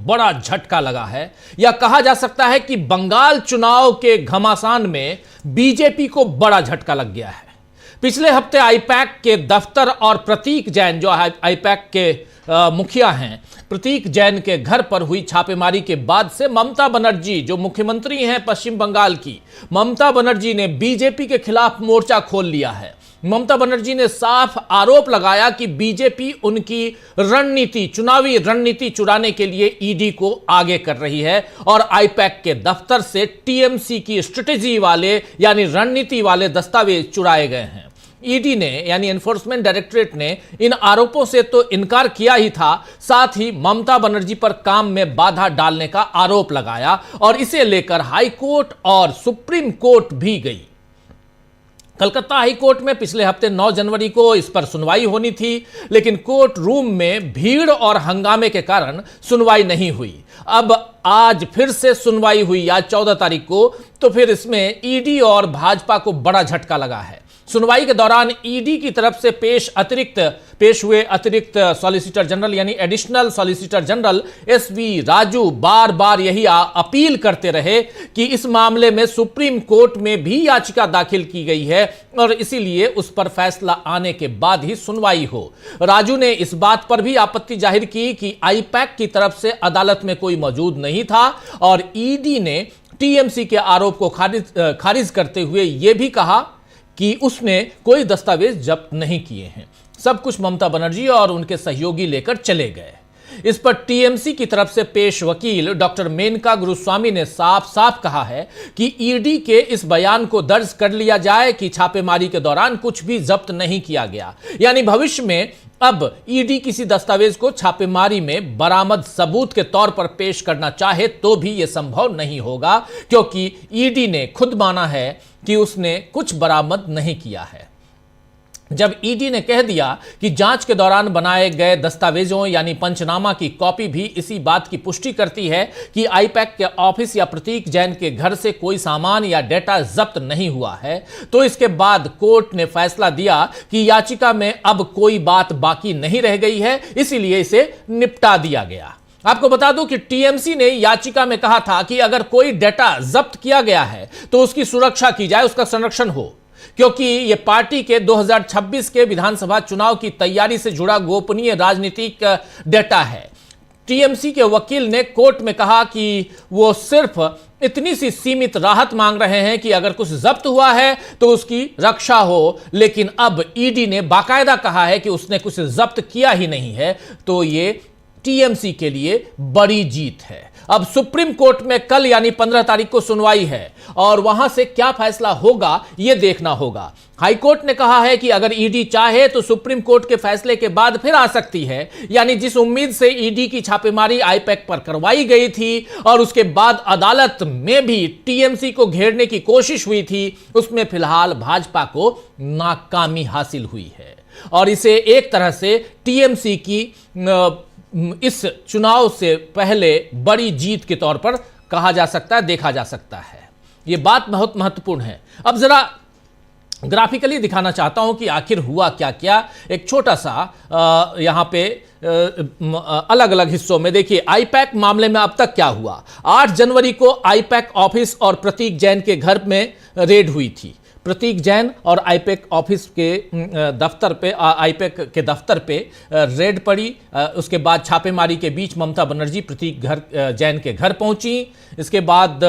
बड़ा झटका लगा है, या कहा जा सकता है कि बंगाल चुनाव के घमासान में बीजेपी को बड़ा झटका लग गया है। पिछले हफ्ते आईपैक के दफ्तर और प्रतीक जैन, जो आईपैक के मुखिया हैं, प्रतीक जैन के घर पर हुई छापेमारी के बाद से ममता बनर्जी, जो मुख्यमंत्री हैं पश्चिम बंगाल की, ममता बनर्जी ने बीजेपी के खिलाफ मोर्चा खोल लिया है। ममता बनर्जी ने साफ आरोप लगाया कि बीजेपी उनकी रणनीति, चुनावी रणनीति चुराने के लिए ईडी को आगे कर रही है और आईपैक के दफ्तर से टीएमसी की स्ट्रेटेजी वाले यानी रणनीति वाले दस्तावेज चुराए गए हैं। ईडी ने यानी एनफोर्समेंट डायरेक्टरेट ने इन आरोपों से तो इनकार किया ही था, साथ ही ममता बनर्जी पर काम में बाधा डालने का आरोप लगाया और इसे लेकर हाई कोर्ट और सुप्रीम कोर्ट भी गई। कलकत्ता हाई कोर्ट में पिछले हफ्ते 9 जनवरी को इस पर सुनवाई होनी थी, लेकिन कोर्ट रूम में भीड़ और हंगामे के कारण सुनवाई नहीं हुई। अब आज फिर से सुनवाई हुई, आज 14 तारीख को, तो फिर इसमें ईडी और भाजपा को बड़ा झटका लगा है। सुनवाई के दौरान ईडी की तरफ से पेश हुए अतिरिक्त सॉलिसिटर जनरल यानी additional solicitor general SV Raju बार बार यही अपील करते रहे कि इस मामले में सुप्रीम कोर्ट में भी याचिका दाखिल की गई है और इसीलिए उस पर फैसला आने के बाद ही सुनवाई हो। राजू ने इस बात पर भी आपत्ति जाहिर की कि आईपैक की तरफ से अदालत में कोई मौजूद नहीं था और ईडी ने टीएमसी के आरोप को खारिज करते हुए यह भी कहा कि उसने कोई दस्तावेज जब्त नहीं किए हैं, सब कुछ ममता बनर्जी और उनके सहयोगी लेकर चले गए। इस पर टीएमसी की तरफ से पेश वकील डॉक्टर मेनका गुरुस्वामी ने साफ साफ कहा है कि ईडी के इस बयान को दर्ज कर लिया जाए कि छापेमारी के दौरान कुछ भी जब्त नहीं किया गया, यानी भविष्य में अब ईडी किसी दस्तावेज को छापेमारी में बरामद सबूत के तौर पर पेश करना चाहे तो भी यह संभव नहीं होगा, क्योंकि ईडी ने खुद माना है कि उसने कुछ बरामद नहीं किया है। जब ईडी ने कह दिया कि जांच के दौरान बनाए गए दस्तावेजों यानी पंचनामा की कॉपी भी इसी बात की पुष्टि करती है कि आईपैक के ऑफिस या प्रतीक जैन के घर से कोई सामान या डेटा जब्त नहीं हुआ है, तो इसके बाद कोर्ट ने फैसला दिया कि याचिका में अब कोई बात बाकी नहीं रह गई है, इसीलिए इसे निपटा दिया गया। आपको बता दूं कि टीएमसी ने याचिका में कहा था कि अगर कोई डेटा जब्त किया गया है तो उसकी सुरक्षा की जाए, उसका संरक्षण हो, क्योंकि यह पार्टी के 2026 के विधानसभा चुनाव की तैयारी से जुड़ा गोपनीय राजनीतिक डेटा है। टीएमसी के वकील ने कोर्ट में कहा कि वो सिर्फ इतनी सी सीमित राहत मांग रहे हैं कि अगर कुछ जब्त हुआ है तो उसकी रक्षा हो, लेकिन अब ईडी ने बाकायदा कहा है कि उसने कुछ जब्त किया ही नहीं है, तो ये टीएमसी के लिए बड़ी जीत है। अब सुप्रीम कोर्ट में कल यानी 15 तारीख को सुनवाई है और वहां से क्या फैसला होगा यह देखना होगा। हाई कोर्ट ने कहा है कि अगर ईडी चाहे तो सुप्रीम कोर्ट के फैसले के बाद फिर आ सकती है, यानी जिस उम्मीद से ईडी की छापेमारी आईपैक पर करवाई गई थी और उसके बाद अदालत में भी टीएमसी को घेरने की कोशिश हुई थी, उसमें फिलहाल भाजपा को नाकामी हासिल हुई है और इसे एक तरह से टीएमसी की इस चुनाव से पहले बड़ी जीत के तौर पर कहा जा सकता है, देखा जा सकता है। यह बात बहुत महत्वपूर्ण है। अब जरा ग्राफिकली दिखाना चाहता हूं कि आखिर हुआ क्या क्या। एक छोटा सा यहां पे अलग अलग हिस्सों में देखिए आईपैक मामले में अब तक क्या हुआ। 8 जनवरी को आईपैक ऑफिस और प्रतीक जैन के घर में रेड हुई थी। प्रतीक जैन और आईपैक ऑफिस के दफ्तर पे, आईपैक के दफ्तर पे रेड पड़ी। उसके बाद छापेमारी के बीच ममता बनर्जी प्रतीक जैन के घर पहुंची। इसके बाद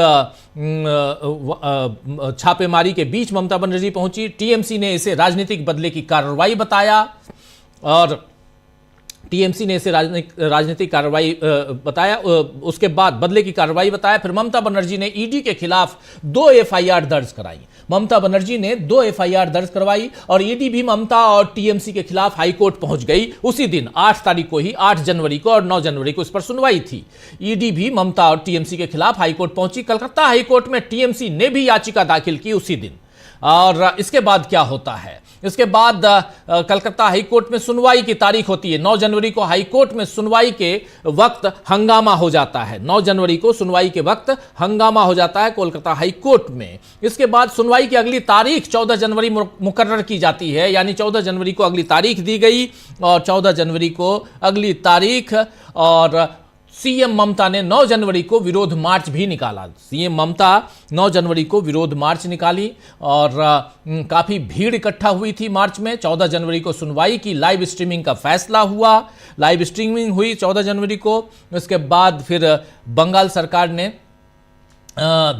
छापेमारी के बीच ममता बनर्जी पहुंची। टीएमसी ने इसे राजनीतिक बदले की कार्रवाई बताया और टीएमसी ने इसे राजनीतिक कार्रवाई बताया, उसके बाद बदले की कार्रवाई बताया। फिर ममता बनर्जी ने ईडी के खिलाफ 2 एफआईआर दर्ज कराई। ममता बनर्जी ने 2 एफआईआर दर्ज करवाई और ईडी भी ममता और टीएमसी के खिलाफ हाईकोर्ट पहुंच गई उसी दिन 8 तारीख को ही। 8 जनवरी को और 9 जनवरी को इस पर सुनवाई थी। ईडी भी ममता और टीएमसी के खिलाफ हाईकोर्ट पहुंची। कलकत्ता हाईकोर्ट में टीएमसी ने भी याचिका दाखिल की उसी दिन। और इसके बाद क्या होता है, इसके बाद कलकत्ता हाईकोर्ट में सुनवाई की तारीख होती है। 9 जनवरी को हाईकोर्ट में सुनवाई के वक्त हंगामा हो जाता है। 9 जनवरी को सुनवाई के वक्त हंगामा हो जाता है कोलकाता हाईकोर्ट में। इसके बाद सुनवाई की अगली तारीख 14 जनवरी मुकर्रर की जाती है, यानी 14 जनवरी को अगली तारीख दी गई और 14 जनवरी को अगली तारीख और सीएम ममता ने 9 जनवरी को विरोध मार्च भी निकाला। सीएम ममता 9 जनवरी को विरोध मार्च निकाली और काफी भीड़ इकट्ठा हुई थी मार्च में। 14 जनवरी को सुनवाई की, लाइव स्ट्रीमिंग का फैसला हुआ, लाइव स्ट्रीमिंग हुई 14 जनवरी को। उसके बाद फिर बंगाल सरकार ने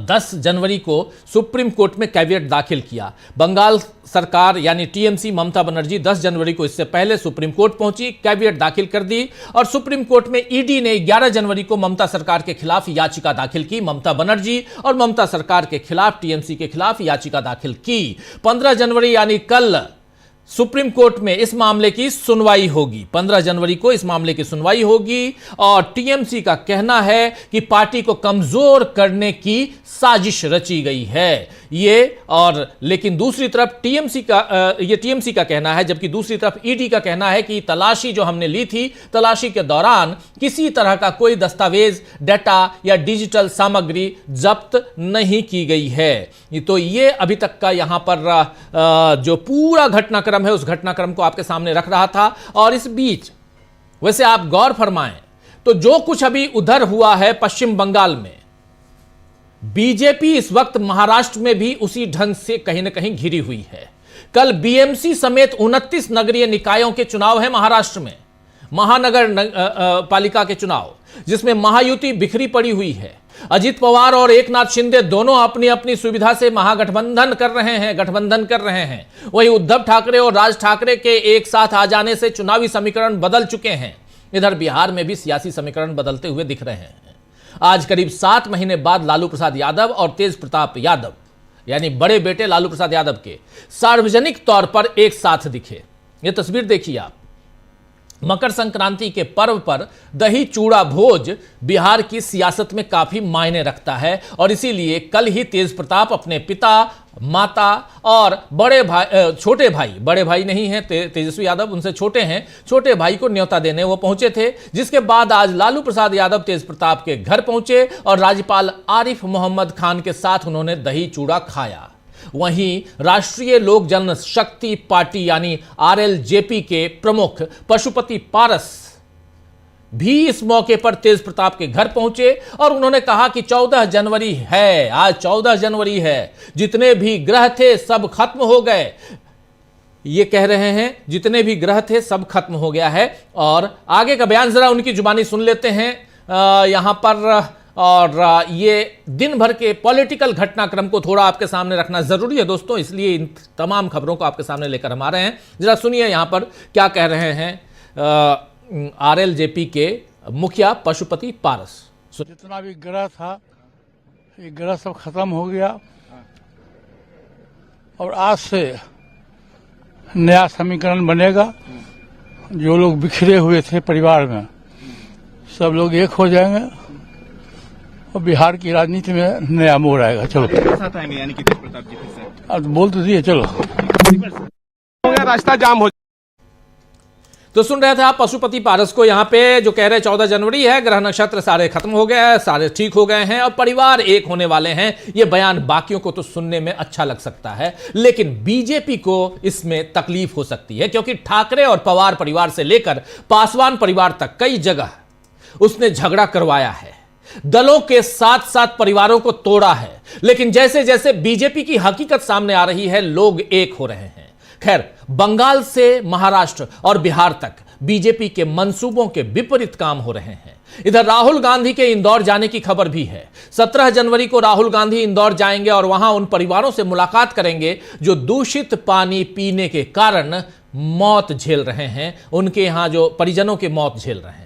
10 जनवरी को सुप्रीम कोर्ट में कैविएट दाखिल किया। बंगाल सरकार यानी टीएमसी ममता बनर्जी 10 जनवरी को इससे पहले सुप्रीम कोर्ट पहुंची, कैविएट दाखिल कर दी और सुप्रीम कोर्ट में ईडी ने 11 जनवरी को ममता सरकार के खिलाफ याचिका दाखिल की। ममता बनर्जी और ममता सरकार के खिलाफ, टीएमसी के खिलाफ याचिका दाखिल की। 15 जनवरी यानी कल सुप्रीम कोर्ट में इस मामले की सुनवाई होगी। 15 जनवरी को इस मामले की सुनवाई होगी और टीएमसी का कहना है कि पार्टी को कमजोर करने की साजिश रची गई है ये। और लेकिन दूसरी तरफ टीएमसी का कहना है, जबकि दूसरी तरफ ईडी का कहना है कि तलाशी जो हमने ली थी, तलाशी के दौरान किसी तरह का कोई दस्तावेज, डाटा या डिजिटल सामग्री जब्त नहीं की गई है। तो ये अभी तक का यहां पर जो पूरा घटनाक्रम है, उस घटनाक्रम को आपके सामने रख रहा था। और इस बीच वैसे आप गौर फरमाएं तो जो कुछ अभी उधर हुआ है पश्चिम बंगाल में, बीजेपी इस वक्त महाराष्ट्र में भी उसी ढंग से कहीं ना कहीं घिरी हुई है। कल बीएमसी समेत 29 नगरीय निकायों के चुनाव है महाराष्ट्र में, महानगर पालिका के चुनाव, जिसमें महायुति बिखरी पड़ी हुई है। अजित पवार और एकनाथ शिंदे दोनों अपनी अपनी सुविधा से महागठबंधन कर रहे हैं। वहीं उद्धव ठाकरे और राज ठाकरे के एक साथ आ जाने से चुनावी समीकरण बदल चुके हैं। इधर बिहार में भी सियासी समीकरण बदलते हुए दिख रहे हैं। आज करीब 7 महीने बाद लालू प्रसाद यादव और तेज प्रताप यादव यानी बड़े बेटे लालू प्रसाद यादव के सार्वजनिक तौर पर एक साथ दिखे। यह तस्वीर देखिए आप। मकर संक्रांति के पर्व पर दही चूड़ा भोज बिहार की सियासत में काफी मायने रखता है और इसीलिए कल ही तेज प्रताप अपने पिता, माता और छोटे भाई, बड़े भाई नहीं हैं तेजस्वी यादव, उनसे छोटे हैं, छोटे भाई को न्योता देने वो पहुंचे थे। जिसके बाद आज लालू प्रसाद यादव तेज प्रताप के घर पहुंचे और राज्यपाल आरिफ मोहम्मद खान के साथ उन्होंने दही चूड़ा खाया। वहीं राष्ट्रीय लोक जनशक्ति पार्टी यानी आरएलजेपी के प्रमुख पशुपति पारस भी इस मौके पर तेज प्रताप के घर पहुंचे और उन्होंने कहा कि 14 जनवरी है, आज 14 जनवरी है, जितने भी ग्रह थे सब खत्म हो गए। ये कह रहे हैं जितने भी ग्रह थे सब खत्म हो गया है। और आगे का बयान जरा उनकी जुबानी सुन लेते हैं यहां पर। और ये दिन भर के पॉलिटिकल घटनाक्रम को थोड़ा आपके सामने रखना जरूरी है दोस्तों, इसलिए इन तमाम खबरों को आपके सामने लेकर हम आ रहे हैं। जरा सुनिए यहां पर क्या कह रहे हैं आरएलजेपी के मुखिया पशुपति पारस। जितना भी ग्रह था, ये ग्रह सब खत्म हो गया और आज से नया समीकरण बनेगा। जो लोग बिखरे हुए थे परिवार में, सब लोग एक हो जाएंगे और बिहार की राजनीति में नया मोड़ आएगा। चलो साथ आएंगे यानी कि तेज प्रताप जी फिर से। अब बोल तो दिए, चलो रास्ता जाम हो। तो सुन रहे थे आप पशुपति पारस को यहां पे, जो कह रहे 14 जनवरी है, ग्रह नक्षत्र सारे खत्म हो गए हैं, सारे ठीक हो गए हैं और परिवार एक होने वाले हैं। ये बयान बाकियों को तो सुनने में अच्छा लग सकता है, लेकिन बीजेपी को इसमें तकलीफ हो सकती है, क्योंकि ठाकरे और पवार परिवार से लेकर पासवान परिवार तक कई जगह उसने झगड़ा करवाया है, दलों के साथ साथ परिवारों को तोड़ा है। लेकिन जैसे जैसे बीजेपी की हकीकत सामने आ रही है, लोग एक हो रहे हैं। खैर, बंगाल से महाराष्ट्र और बिहार तक बीजेपी के मंसूबों के विपरीत काम हो रहे हैं। इधर राहुल गांधी के इंदौर जाने की खबर भी है। 17 जनवरी को राहुल गांधी इंदौर जाएंगे और वहां उन परिवारों से मुलाकात करेंगे जो दूषित पानी पीने के कारण मौत झेल रहे हैं, उनके यहां जो परिजनों की मौत झेल रहे हैं।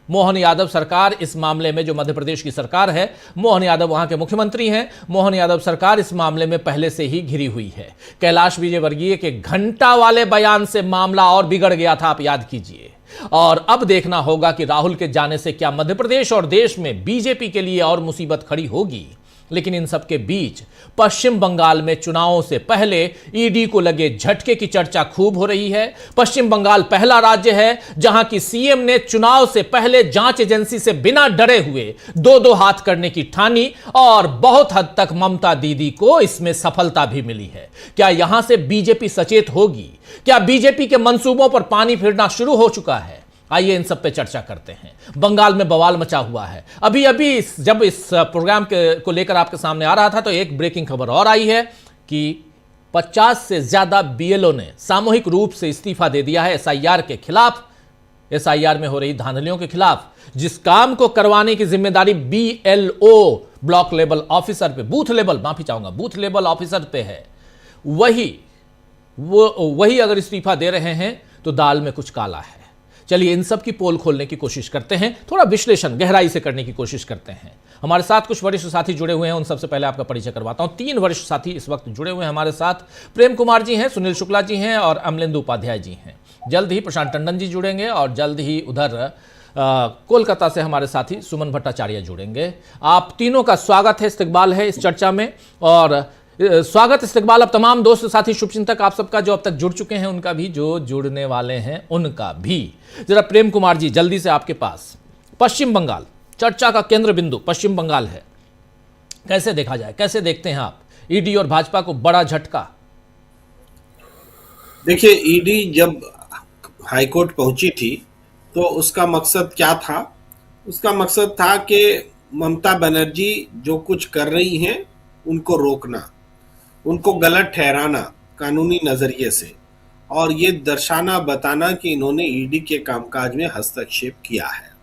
मोहन यादव सरकार इस मामले में, जो मध्य प्रदेश की सरकार है, मोहन यादव वहां के मुख्यमंत्री हैं, मोहन यादव सरकार इस मामले में पहले से ही घिरी हुई है। कैलाश विजयवर्गीय के घंटा वाले बयान से मामला और बिगड़ गया था, आप याद कीजिए। और अब देखना होगा कि राहुल के जाने से क्या मध्य प्रदेश और देश में बीजेपी के लिए और मुसीबत खड़ी होगी। लेकिन इन सब के बीच पश्चिम बंगाल में चुनावों से पहले ईडी को लगे झटके की चर्चा खूब हो रही है। पश्चिम बंगाल पहला राज्य है जहां की सीएम ने चुनाव से पहले जांच एजेंसी से बिना डरे हुए दो हाथ करने की ठानी और बहुत हद तक ममता दीदी को इसमें सफलता भी मिली है। क्या यहां से बीजेपी सचेत होगी? क्या बीजेपी के मंसूबों पर पानी फिरना शुरू हो चुका है? आइए इन सब पे चर्चा करते हैं। बंगाल में बवाल मचा हुआ है। अभी अभी जब इस प्रोग्राम को लेकर आपके सामने आ रहा था तो एक ब्रेकिंग खबर और आई है कि 50 से ज्यादा बीएलओ ने सामूहिक रूप से इस्तीफा दे दिया है एसआईआर के खिलाफ, एसआईआर में हो रही धांधलियों के खिलाफ। जिस काम को करवाने की जिम्मेदारी बीएलओ ब्लॉक लेवल ऑफिसर पे, बूथ लेवल ऑफिसर पे है, वही अगर इस्तीफा दे रहे हैं तो दाल में कुछ काला है। चलिए इन सब की पोल खोलने की कोशिश करते हैं, थोड़ा विश्लेषण गहराई से करने की कोशिश करते हैं। हमारे साथ कुछ वरिष्ठ साथी जुड़े हुए हैं, उन सबसे पहले आपका परिचय करवाता हूं। 3 वरिष्ठ साथी इस वक्त जुड़े हुए हैं हमारे साथ। प्रेम कुमार जी हैं, सुनील शुक्ला जी हैं और अमलेंदु उपाध्याय जी हैं। जल्द ही प्रशांत टंडन जी जुड़ेंगे और जल्द ही उधर कोलकाता से हमारे साथी सुमन भट्टाचार्य जुड़ेंगे। आप तीनों का स्वागत है, इस्तकबाल है इस चर्चा में। और स्वागत इस्तकबाल अब तमाम दोस्त साथी शुभचिंतक आप सबका जो अब तक जुड़ चुके हैं उनका भी, जो जुड़ने वाले हैं उनका भी। जरा प्रेम कुमार जी जल्दी से आपके पास, पश्चिम बंगाल चर्चा का केंद्र बिंदु पश्चिम बंगाल है, कैसे देखा जाए, कैसे देखते हैं आप ईडी और भाजपा को बड़ा झटका? देखिए, ईडी जब हाईकोर्ट पहुंची थी तो उसका मकसद क्या था? उसका मकसद था कि ममता बनर्जी जो कुछ कर रही हैं उनको रोकना, उनको गलत ठहराना कानूनी नजरिए से, और ये दर्शाना बताना कि इन्होंने ईडी के कामकाज में हस्तक्षेप किया है।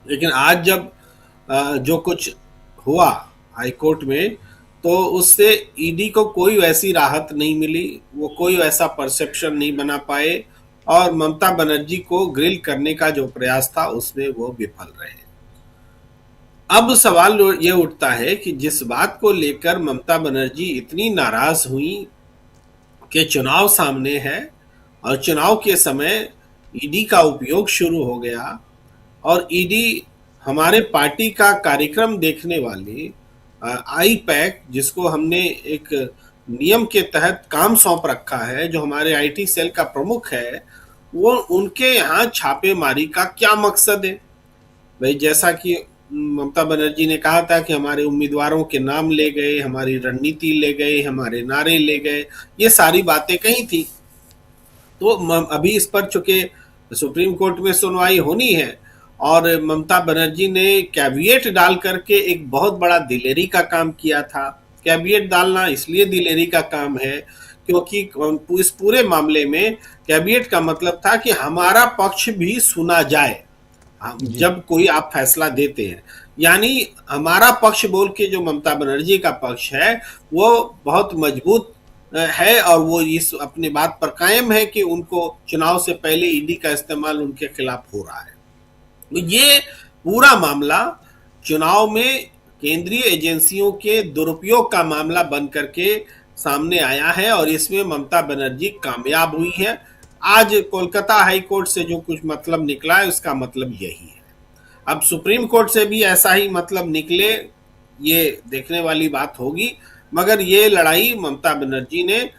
लेकिन आज जब जो कुछ हुआ हाईकोर्ट में, तो उससे ईडी को कोई वैसी राहत नहीं मिली, वो कोई वैसा परसेप्शन नहीं बना पाए और ममता बनर्जी को ग्रिल करने का जो प्रयास था उसमें वो विफल रहे। अब सवाल ये उठता है कि जिस बात को लेकर ममता बनर्जी इतनी नाराज हुई कि चुनाव सामने है और चुनाव के समय ईडी का उपयोग शुरू हो गया, और ईडी हमारे पार्टी का कार्यक्रम देखने वाले आईपैक, जिसको हमने एक नियम के तहत काम सौंप रखा है, जो हमारे आईटी सेल का प्रमुख है, वो उनके यहाँ छापेमारी का क्या मकसद है? भाई, जैसा कि ममता बनर्जी ने कहा था कि हमारे उम्मीदवारों के नाम ले गए, हमारी रणनीति ले गए, हमारे नारे ले गए, ये सारी बातें कही थी। तो अभी इस पर चूंकि सुप्रीम कोर्ट में सुनवाई होनी है और ममता बनर्जी ने कैविएट डाल करके एक बहुत बड़ा दिलेरी का काम किया था। कैविएट डालना इसलिए दिलेरी का काम है क्योंकि इस पूरे मामले में कैविएट का मतलब था कि हमारा पक्ष भी सुना जाए जब कोई आप फैसला देते हैं। यानी हमारा पक्ष बोल के जो ममता बनर्जी का पक्ष है वो बहुत मजबूत है और वो इस अपनी बात पर कायम है कि उनको चुनाव से पहले ईडी का इस्तेमाल उनके खिलाफ हो रहा है। तो ये पूरा मामला चुनाव में केंद्रीय एजेंसियों के दुरुपयोग का मामला बन करके सामने आया है और इसमें ममता बनर्जी कामयाब हुई है। आज कोलकाता हाई कोर्ट से जो कुछ मतलब निकला है उसका मतलब यही है। अब सुप्रीम कोर्ट से भी ऐसा ही मतलब निकले, ये देखने वाली बात होगी। मगर ये लड़ाई ममता बनर्जी ने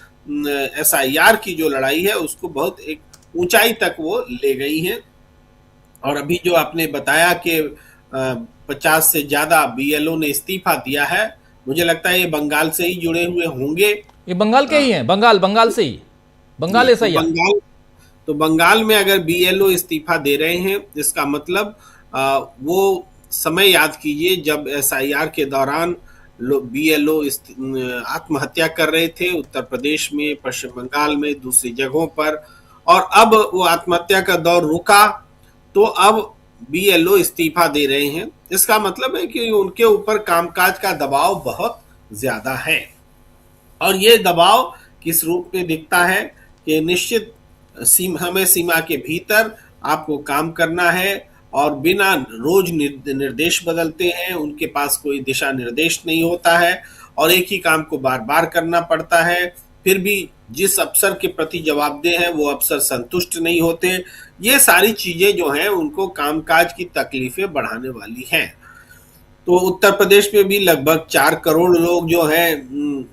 एसआईआर की जो लड़ाई है उसको बहुत एक ऊंचाई तक वो ले गई है। और अभी जो आपने बताया कि 50 से ज्यादा बीएलओ ने इस्तीफा दिया है, मुझे लगता है ये बंगाल से ही जुड़े हुए होंगे। ये बंगाल के ही हैं, बंगाल से ही, बंगाल ऐसा ही। तो बंगाल में अगर बीएलओ इस्तीफा दे रहे हैं, इसका मतलब वो समय याद कीजिए जब एसआईआर के दौरान बीएलओ आत्महत्या कर रहे थे उत्तर प्रदेश में, पश्चिम बंगाल में, दूसरी जगहों पर, और अब वो आत्महत्या का दौर रुका तो अब बीएलओ इस्तीफा दे रहे हैं। इसका मतलब है कि उनके ऊपर कामकाज का दबाव बहुत ज्यादा है। और ये दबाव किस रूप में दिखता है कि निश्चित सीमा के भीतर आपको काम करना है और बिना रोज निर्देश बदलते हैं, उनके पास कोई दिशा निर्देश नहीं होता है और एक ही काम को बार बार करना पड़ता है। फिर भी जिस अफसर के प्रति जवाबदेह है वो अफसर संतुष्ट नहीं होते। ये सारी चीजें जो हैं उनको कामकाज की तकलीफें बढ़ाने वाली हैं। तो उत्तर प्रदेश में भी लगभग 4 करोड़ लोग जो हैं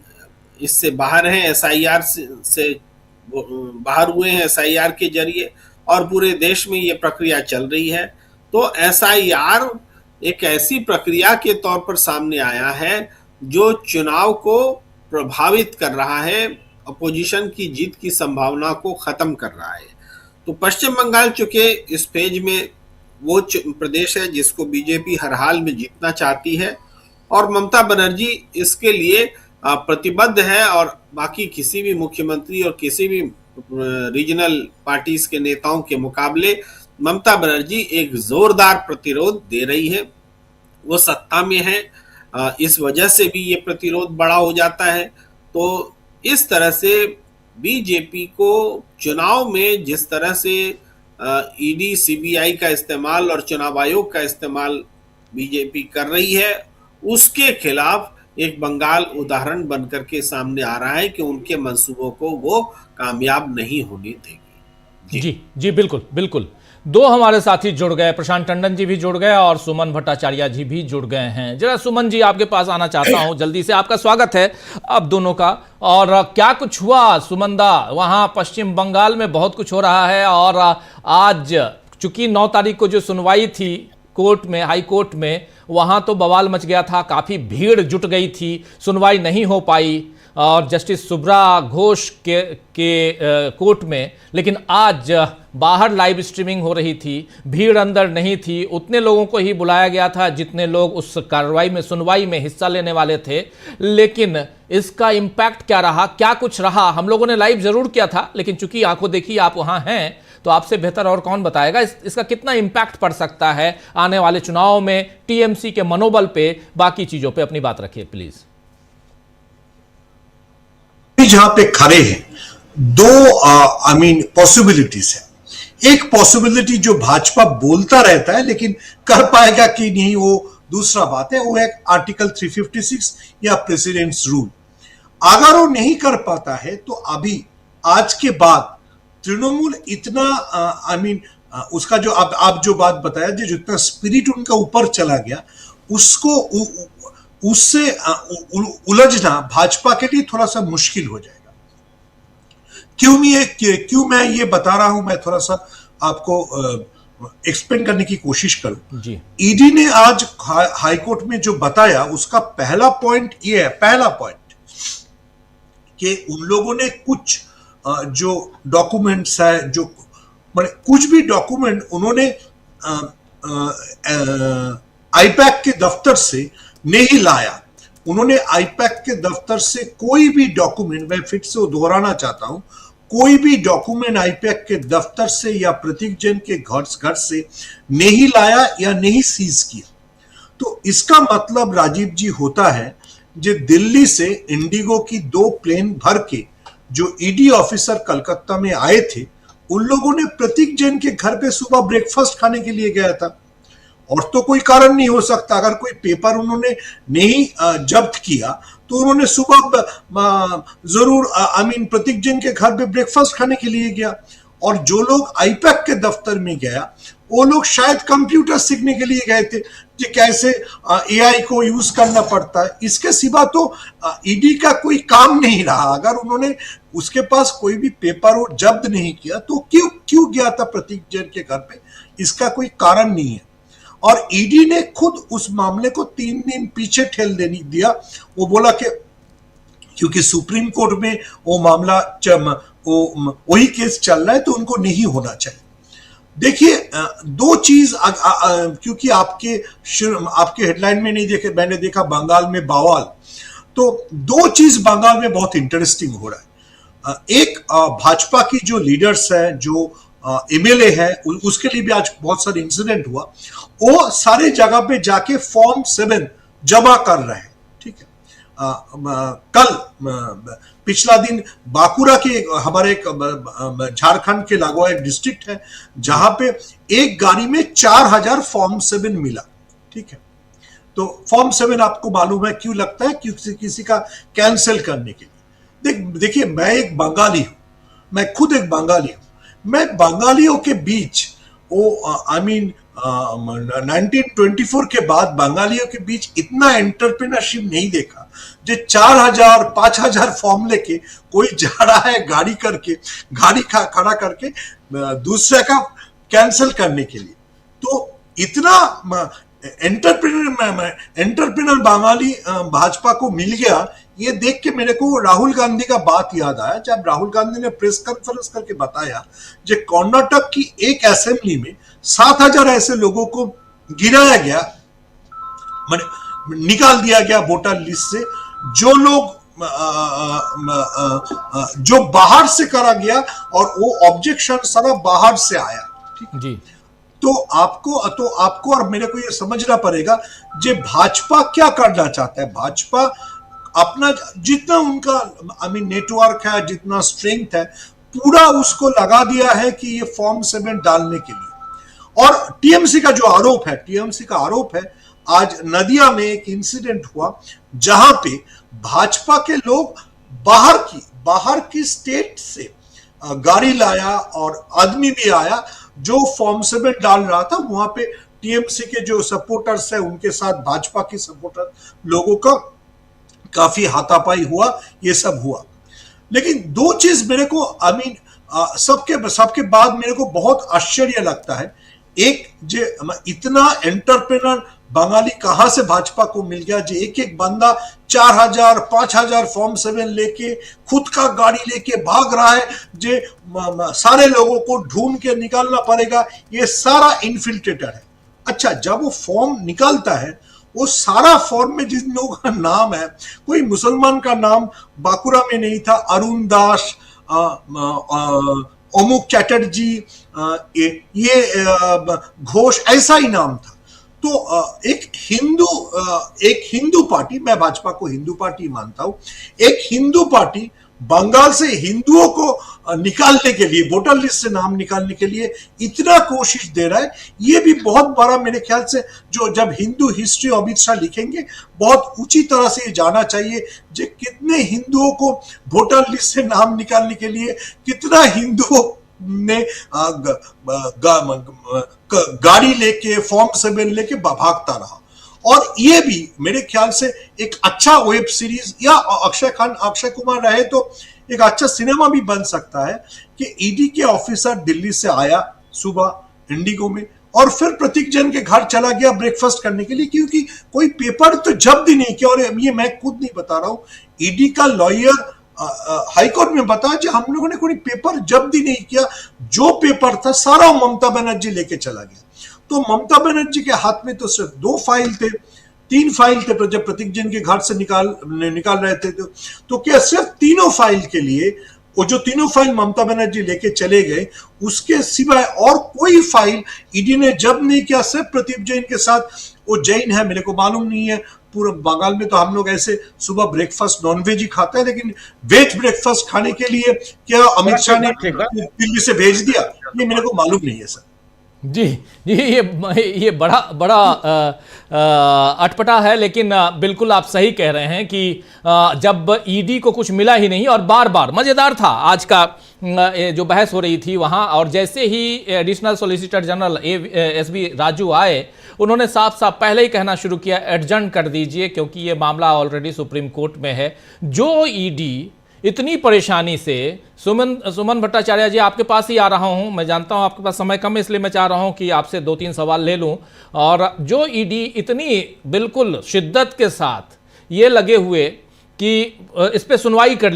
इससे बाहर हैं, एसआईआर से बाहर हुए हैं एसआईआर के जरिए, और पूरे देश में ये प्रक्रिया चल रही है। तो एसआईआर एक ऐसी प्रक्रिया के तौर पर सामने आया है जो चुनाव को प्रभावित कर रहा है, अपोजिशन की जीत की संभावना को खत्म कर रहा है। तो पश्चिम बंगाल चूंकि इस पेज में वो प्रदेश है जिसको बीजेपी हर हाल में जीतना चाहती है और ममता बनर्जी इसके लिए प्रतिबद्ध है, और बाकी किसी भी मुख्यमंत्री और किसी भी रीजनल पार्टीज के नेताओं के मुकाबले ममता बनर्जी एक जोरदार प्रतिरोध दे रही है। वो सत्ता में है, इस वजह से भी ये प्रतिरोध बड़ा हो जाता है। तो इस तरह से बीजेपी को चुनाव में जिस तरह से ईडी सीबीआई का इस्तेमाल और चुनाव आयोग का इस्तेमाल बीजेपी कर रही है, उसके खिलाफ एक बंगाल उदाहरण बनकर के सामने आ रहा है कि उनके मंसूबों को वो कामयाब नहीं होने देगी। जी जी, बिल्कुल बिल्कुल। दो हमारे साथी जुड़ गए, प्रशांत टंडन जी भी जुड़ गए और सुमन भट्टाचार्य जी भी जुड़ गए हैं। जरा सुमन जी आपके पास आना चाहता हूं, जल्दी से आपका स्वागत है अब दोनों का। और क्या कुछ हुआ सुमंदा, वहां पश्चिम बंगाल में बहुत कुछ हो रहा है और आज चूंकि 9 तारीख को जो सुनवाई थी कोर्ट में, हाई कोर्ट में, वहां तो बवाल मच गया था, काफी भीड़ जुट गई थी, सुनवाई नहीं हो पाई और जस्टिस सुब्रा घोष के कोर्ट में। लेकिन आज बाहर लाइव स्ट्रीमिंग हो रही थी, भीड़ अंदर नहीं थी, उतने लोगों को ही बुलाया गया था जितने लोग उस कार्रवाई में, सुनवाई में हिस्सा लेने वाले थे। लेकिन इसका इम्पैक्ट क्या रहा, क्या कुछ रहा, हम लोगों ने लाइव जरूर किया था, लेकिन चूंकि आंखों देखी आप वहां हैं तो आपसे बेहतर और कौन बताएगा इसका कितना इम्पैक्ट पड़ सकता है आने वाले चुनाव में, टीएमसी के मनोबल पे, बाकी चीजों पे अपनी बात रखिए प्लीज। जहां पे खड़े हैं दो पॉसिबिलिटीज है। एक पॉसिबिलिटी जो भाजपा बोलता रहता है लेकिन कर पाएगा कि नहीं वो दूसरा बात है, वो है आर्टिकल 356 या प्रेसिडेंट्स रूल। अगर वो नहीं कर पाता है तो अभी आज के बाद तृणमूल इतना उसका जो आप जो बात बताया, जो जितना स्पिरिट उनका ऊपर चला गया, उसको उससे उलझना भाजपा के लिए थोड़ा सा मुश्किल हो जाएगा। क्यों मैं ये बता रहा हूं, मैं थोड़ा सा आपको एक्सप्लेन करने की कोशिश करूं। ईडी ने आज हाईकोर्ट में जो बताया उसका पहला पॉइंट ये है, पहला पॉइंट कि उन लोगों ने कुछ जो डॉक्यूमेंट्स है, जो कुछ भी डॉक्यूमेंट उन्होंने आईपैक के दफ्तर से नहीं लाया। उन्होंने आईपैक के दफ्तर से कोई भी डॉक्यूमेंट, मैं फिर से दोहराना चाहता हूं, कोई भी डॉक्यूमेंट आईपैक के दफ्तर से या प्रतीक जैन के घर से नहीं लाया या नहीं सीज किया। तो इसका मतलब राजीव जी होता है जो दिल्ली से इंडिगो की 2 प्लेन भर के जो ईडी ऑफिसर कलकत्ता में आए थे, उन लोगों ने प्रतीक जैन के घर पे सुबह ब्रेकफास्ट खाने के लिए गया था। और तो कोई कारण नहीं हो सकता, अगर कोई पेपर उन्होंने नहीं जब्त किया तो उन्होंने सुबह जरूर प्रतीक जैन के घर पे ब्रेकफास्ट खाने के लिए गया। और जो लोग आईपैक के दफ्तर में गया वो लोग शायद कंप्यूटर सीखने के लिए गए थे कि कैसे एआई को यूज करना पड़ता है। इसके सिवा तो ईडी का कोई काम नहीं रहा। अगर उन्होंने उसके पास कोई भी पेपर वो जब्त नहीं किया तो क्यों गया था प्रतीक जैन के घर पे, इसका कोई कारण नहीं है। और ईडी ने खुद उस मामले को 3 दिन पीछे ठेल दिया। वो बोला कि क्योंकि सुप्रीम कोर्ट में वो मामला वही केस चल रहा है तो उनको नहीं होना चाहिए। देखिए 2 चीज, क्योंकि आपके हेडलाइन में नहीं देखे, मैंने देखा बंगाल में बवाल, तो 2 चीज बंगाल में बहुत इंटरेस्टिंग हो रहा है। एक भाजपा की जो लीडर्स है, जो एमएलए है, उसके लिए भी आज बहुत सारे इंसिडेंट हुआ। वो सारे जगह पे जाके फॉर्म 7 जमा कर रहे हैं, ठीक है। कल पिछला दिन बांकुरा के हमारे झारखंड के लागू एक डिस्ट्रिक्ट है जहां पे एक गाड़ी में 4000 फॉर्म 7 मिला, ठीक है। तो फॉर्म 7 आपको मालूम है क्यों लगता है, क्योंकि किसी का कैंसिल करने के लिए। देखिए मैं एक बंगाली हूं, मैं खुद एक बंगाली हूं। मैं बंगालियों के बीच 1924 के बाद बंगालियों के बीच इतना एंटरप्रेन्योरशिप नहीं देखा जो 4000 5000 फॉर्म लेके कोई जा रहा है गाड़ी खड़ा करके दूसरे का कैंसिल करने के लिए। तो इतना एंटरप्रेन्योर बंगाली भाजपा को मिल गया, ये देख के मेरे को राहुल गांधी का बात याद आया, जब राहुल गांधी ने प्रेस कॉन्फ्रेंस करके बताया जो कर्नाटक की एक असेंबली में 7,000 ऐसे लोगों को गिराया गया, निकाल दिया गया वोटर लिस्ट से, जो लोग जो बाहर से करा गया और वो ऑब्जेक्शन सारा बाहर से आया। ठीक जी। तो आपको और मेरे को ये समझना पड़ेगा जे भाजपा क्या करना चाहता है। भाजपा अपना जितना उनका नेटवर्क है, जितना स्ट्रेंथ है, पूरा उसको लगा दिया है कि ये फॉर्म 7 डालने के लिए। और टीएमसी का जो आरोप है, आज नदिया में एक इंसिडेंट हुआ जहां पे भाजपा के लोग बाहर की स्टेट से गाड़ी लाया और आदमी भी आया जो फॉर्म 7 डाल रहा था। वहां पे टीएमसी के जो सपोर्टर्स है उनके साथ भाजपा के सपोर्टर लोगों का काफी हाथापाई हुआ, ये सब हुआ। लेकिन दो चीज मेरे को सबके बाद मेरे को बहुत आश्चर्य लगता है। एक जो इतना एंटरप्रेनर बंगाली कहां से भाजपा को मिल गया, जो एक बंदा 4,000 5,000 फॉर्म 7 लेके खुद का गाड़ी लेके भाग रहा है, जो सारे लोगों को ढूंढ के निकालना पड़ेगा, ये सारा इन्फिल्ट्रेटर है। अच्छा, जब वो फॉर्म निकालता है, वो सारा फॉर्म में जिन लोगों का नाम है, कोई मुसलमान का नाम बांकुरा में नहीं था, अरुण दास, अमुक चैटर्जी, ये घोष, ऐसा ही नाम था। तो एक हिंदू पार्टी, मैं भाजपा को हिंदू पार्टी मानता हूं, एक हिंदू पार्टी बंगाल से हिंदुओं को निकालने के लिए, वोटर लिस्ट से नाम निकालने के लिए इतना कोशिश दे रहा है। ये भी बहुत बड़ा, मेरे ख्याल से जो जब हिंदू हिस्ट्री अमित शाह लिखेंगे, बहुत ऊंची तरह से ये जाना चाहिए जो कितने हिंदुओं को वोटर लिस्ट से नाम निकालने के लिए, कितना हिंदुओं ने गाड़ी लेके फॉर्म 7 लेके भागता रहा। और ये भी मेरे ख्याल से एक अच्छा वेब सीरीज, या अक्षय कुमार रहे तो एक अच्छा सिनेमा भी बन सकता है कि ईडी के ऑफिसर दिल्ली से आया सुबह इंडिगो में और फिर प्रतीक जैन के घर चला गया ब्रेकफास्ट करने के लिए, क्योंकि कोई पेपर तो जब्त ही नहीं किया। और ये मैं खुद नहीं बता रहा हूं, ईडी का लॉयर हाईकोर्ट में बताया कि हम लोगों ने कोई पेपर जब्त ही नहीं किया, जो पेपर था सारा ममता बनर्जी लेके चला गया। तो ममता बनर्जी के हाथ में तो सिर्फ 2 फाइल थे, 3 फाइल थे जब प्रतीक जैन के घर से निकाल रहे थे। तो क्या सिर्फ तीनों फाइल के लिए, वो जो तीनों फाइल ममता बनर्जी लेके चले गए, उसके सिवाय और कोई फाइल ईडी ने जब्त नहीं किया। सिर्फ प्रतीक जैन के साथ, वो जैन है, मेरे को मालूम नहीं है, पूरे बंगाल में तो हम लोग ऐसे सुबह ब्रेकफास्ट नॉनवेज ही खाते हैं, लेकिन वेज ब्रेकफास्ट खाने के लिए क्या अमित शाह ने दिल्ली से भेज दिया, ये मेरे को मालूम नहीं है सर। जी, ये बड़ा अटपटा है, लेकिन बिल्कुल आप सही कह रहे हैं कि जब ईडी को कुछ मिला ही नहीं, और बार बार मजेदार था आज का जो बहस हो रही थी वहां, और जैसे ही additional solicitor general SB Raju आए, उन्होंने साफ साफ पहले ही कहना शुरू किया, एडजर्न कर दीजिए क्योंकि ये मामला ऑलरेडी सुप्रीम कोर्ट में है। जो ईडी इतनी परेशानी से, सुमन भट्टाचार्य जी आपके पास ही आ रहा हूं, मैं जानता हूं आपके पास समय कम है, इसलिए मैं चाह रहा हूं कि आपसे 2-3 सवाल ले लूं। और जो ईडी इतनी बिल्कुल शिद्दत के साथ ये लगे हुए कि इस पे सुनवाई कर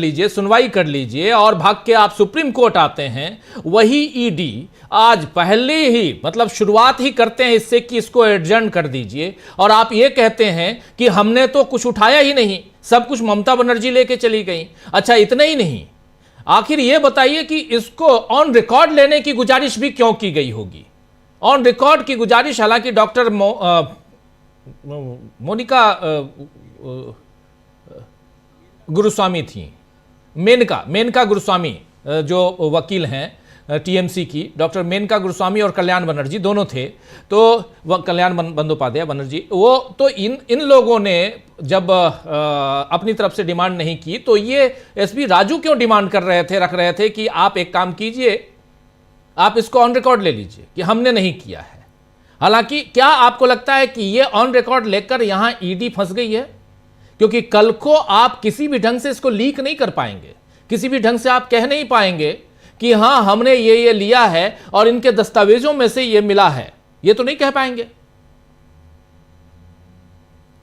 लीजिए और भाग के आप सुप्रीम कोर्ट आते हैं, वही ईडी आज पहले ही मतलब शुरुआत ही करते हैं इससे कि इसको एडजर्न कर दीजिए, और आप ये कहते हैं कि हमने तो कुछ उठाया ही नहीं, सब कुछ ममता बनर्जी लेके चली गई। अच्छा, इतना ही नहीं, आखिर ये बताइए कि इसको ऑन रिकॉर्ड लेने की गुजारिश भी क्यों की गई होगी? ऑन रिकॉर्ड की गुजारिश हालांकि डॉक्टर मोनिका गुरुस्वामी थी, मेनका गुरुस्वामी जो वकील हैं टीएमसी की, डॉक्टर मेनका गुरुस्वामी और कल्याण बनर्जी दोनों थे। तो वह कल्याण बंदोपाध्याय बनर्जी, वो तो इन लोगों ने जब अपनी तरफ से डिमांड नहीं की, तो ये एसबी राजू क्यों डिमांड रख रहे थे कि आप एक काम कीजिए, आप इसको ऑन रिकॉर्ड ले लीजिए कि हमने नहीं किया है। हालांकि क्या आपको लगता है कि ये ऑन रिकॉर्ड लेकर यहां ईडी फंस गई है? क्योंकि कल को आप किसी भी ढंग से इसको लीक नहीं कर पाएंगे, किसी भी ढंग से आप कह नहीं पाएंगे कि हां हमने ये लिया है और इनके दस्तावेजों में से ये मिला है, ये तो नहीं कह पाएंगे।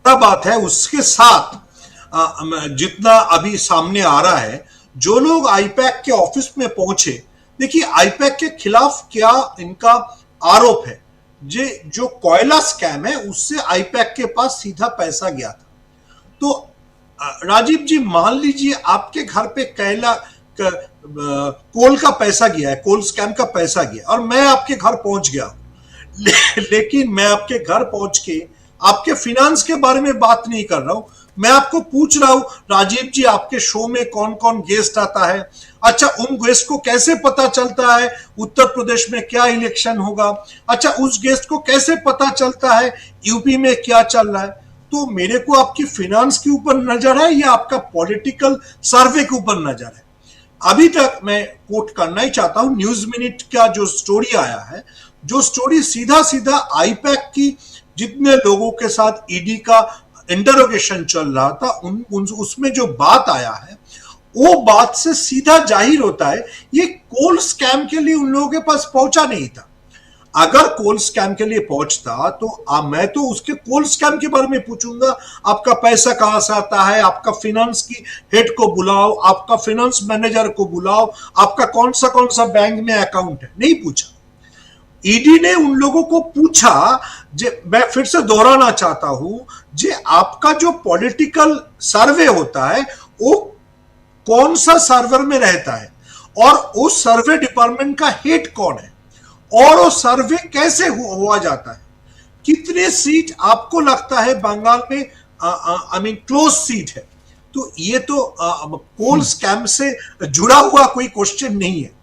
बात है उसके साथ जितना अभी सामने आ रहा है, जो लोग आईपैक के ऑफिस में पहुंचे, देखिए आईपैक के खिलाफ क्या इनका आरोप है, जो कोयला स्कैम है उससे आईपैक के पास सीधा पैसा गया था। तो राजीव जी, मान लीजिए आपके घर पे कोल का पैसा गया है, कोल स्कैम का पैसा गया, और मैं आपके घर पहुंच गया लेकिन मैं आपके घर पहुंच के आपके फिनेंस के बारे में बात नहीं कर रहा हूं, मैं आपको पूछ रहा हूं राजीव जी, आपके शो में कौन कौन गेस्ट आता है, अच्छा उन गेस्ट को कैसे पता चलता है उत्तर प्रदेश में क्या इलेक्शन होगा, अच्छा उस गेस्ट को कैसे पता चलता है यूपी में क्या चल रहा है। तो मेरे को आपकी फिनेंस के ऊपर नजर है या आपका पॉलिटिकल सर्वे के ऊपर नजर है? अभी तक मैं कोट करना ही चाहता हूं, न्यूज मिनट का जो स्टोरी आया है, जो स्टोरी सीधा सीधा आईपैक की जितने लोगों के साथ ईडी का इंटरोगेशन चल रहा था उसमें जो बात आया है, वो बात से सीधा जाहिर होता है ये कोल स्कैम के लिए उन लोगों के पास पहुंचा नहीं था। अगर कोल स्कैम के लिए पहुंचता तो मैं तो उसके कोल स्कैम के बारे में पूछूंगा, आपका पैसा कहां से आता है, आपका फिनेंस की हेड को बुलाओ, आपका फिनेंस मैनेजर को बुलाओ, आपका कौन सा बैंक में अकाउंट है, नहीं पूछा। ईडी ने उन लोगों को पूछा, मैं फिर से दोहराना चाहता हूं, आपका जो पॉलिटिकल सर्वे होता है वो कौन सा सर्वर में रहता है और उस सर्वे डिपार्टमेंट का हेड कौन है और वो सर्वे कैसे हुआ जाता है, कितने सीट आपको लगता है बंगाल में क्लोज सीट है। तो ये तो कोल स्कैम से जुड़ा हुआ कोई क्वेश्चन नहीं है।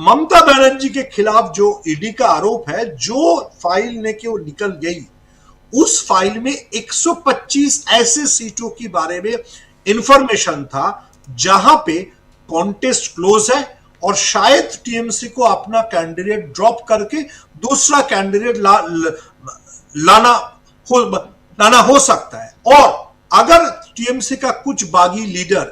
ममता बनर्जी के खिलाफ जो ईडी का आरोप है, जो फाइल लेके वो निकल गई, उस फाइल में 125 ऐसे सीटों के बारे में इंफॉर्मेशन था जहां पे कॉन्टेस्ट क्लोज है और शायद टीएमसी को अपना कैंडिडेट ड्रॉप करके दूसरा कैंडिडेट लाना हो सकता है। और अगर टीएमसी का कुछ बागी लीडर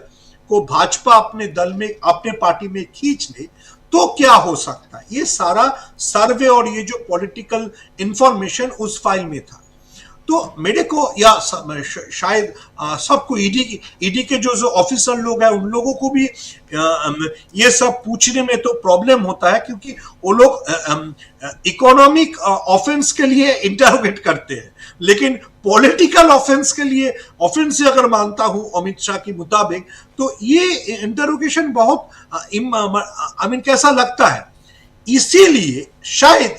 को भाजपा अपने दल में, अपने पार्टी में खींच ले तो क्या हो सकता है। ये सारा सर्वे और ये जो पॉलिटिकल इंफॉर्मेशन उस फाइल में था। तो मेरे को या शायद सबको ईडी के जो ऑफिसर लोग हैं उन लोगों को भी ये सब पूछने में तो प्रॉब्लम होता है, क्योंकि वो लोग इकोनॉमिक ऑफेंस के लिए इंटरोगेट करते हैं, लेकिन पॉलिटिकल ऑफेंस के लिए, ऑफेंस से अगर मानता हूं अमित शाह की मुताबिक, तो ये इंटरोगेशन बहुत कैसा लगता है। इसीलिए शायद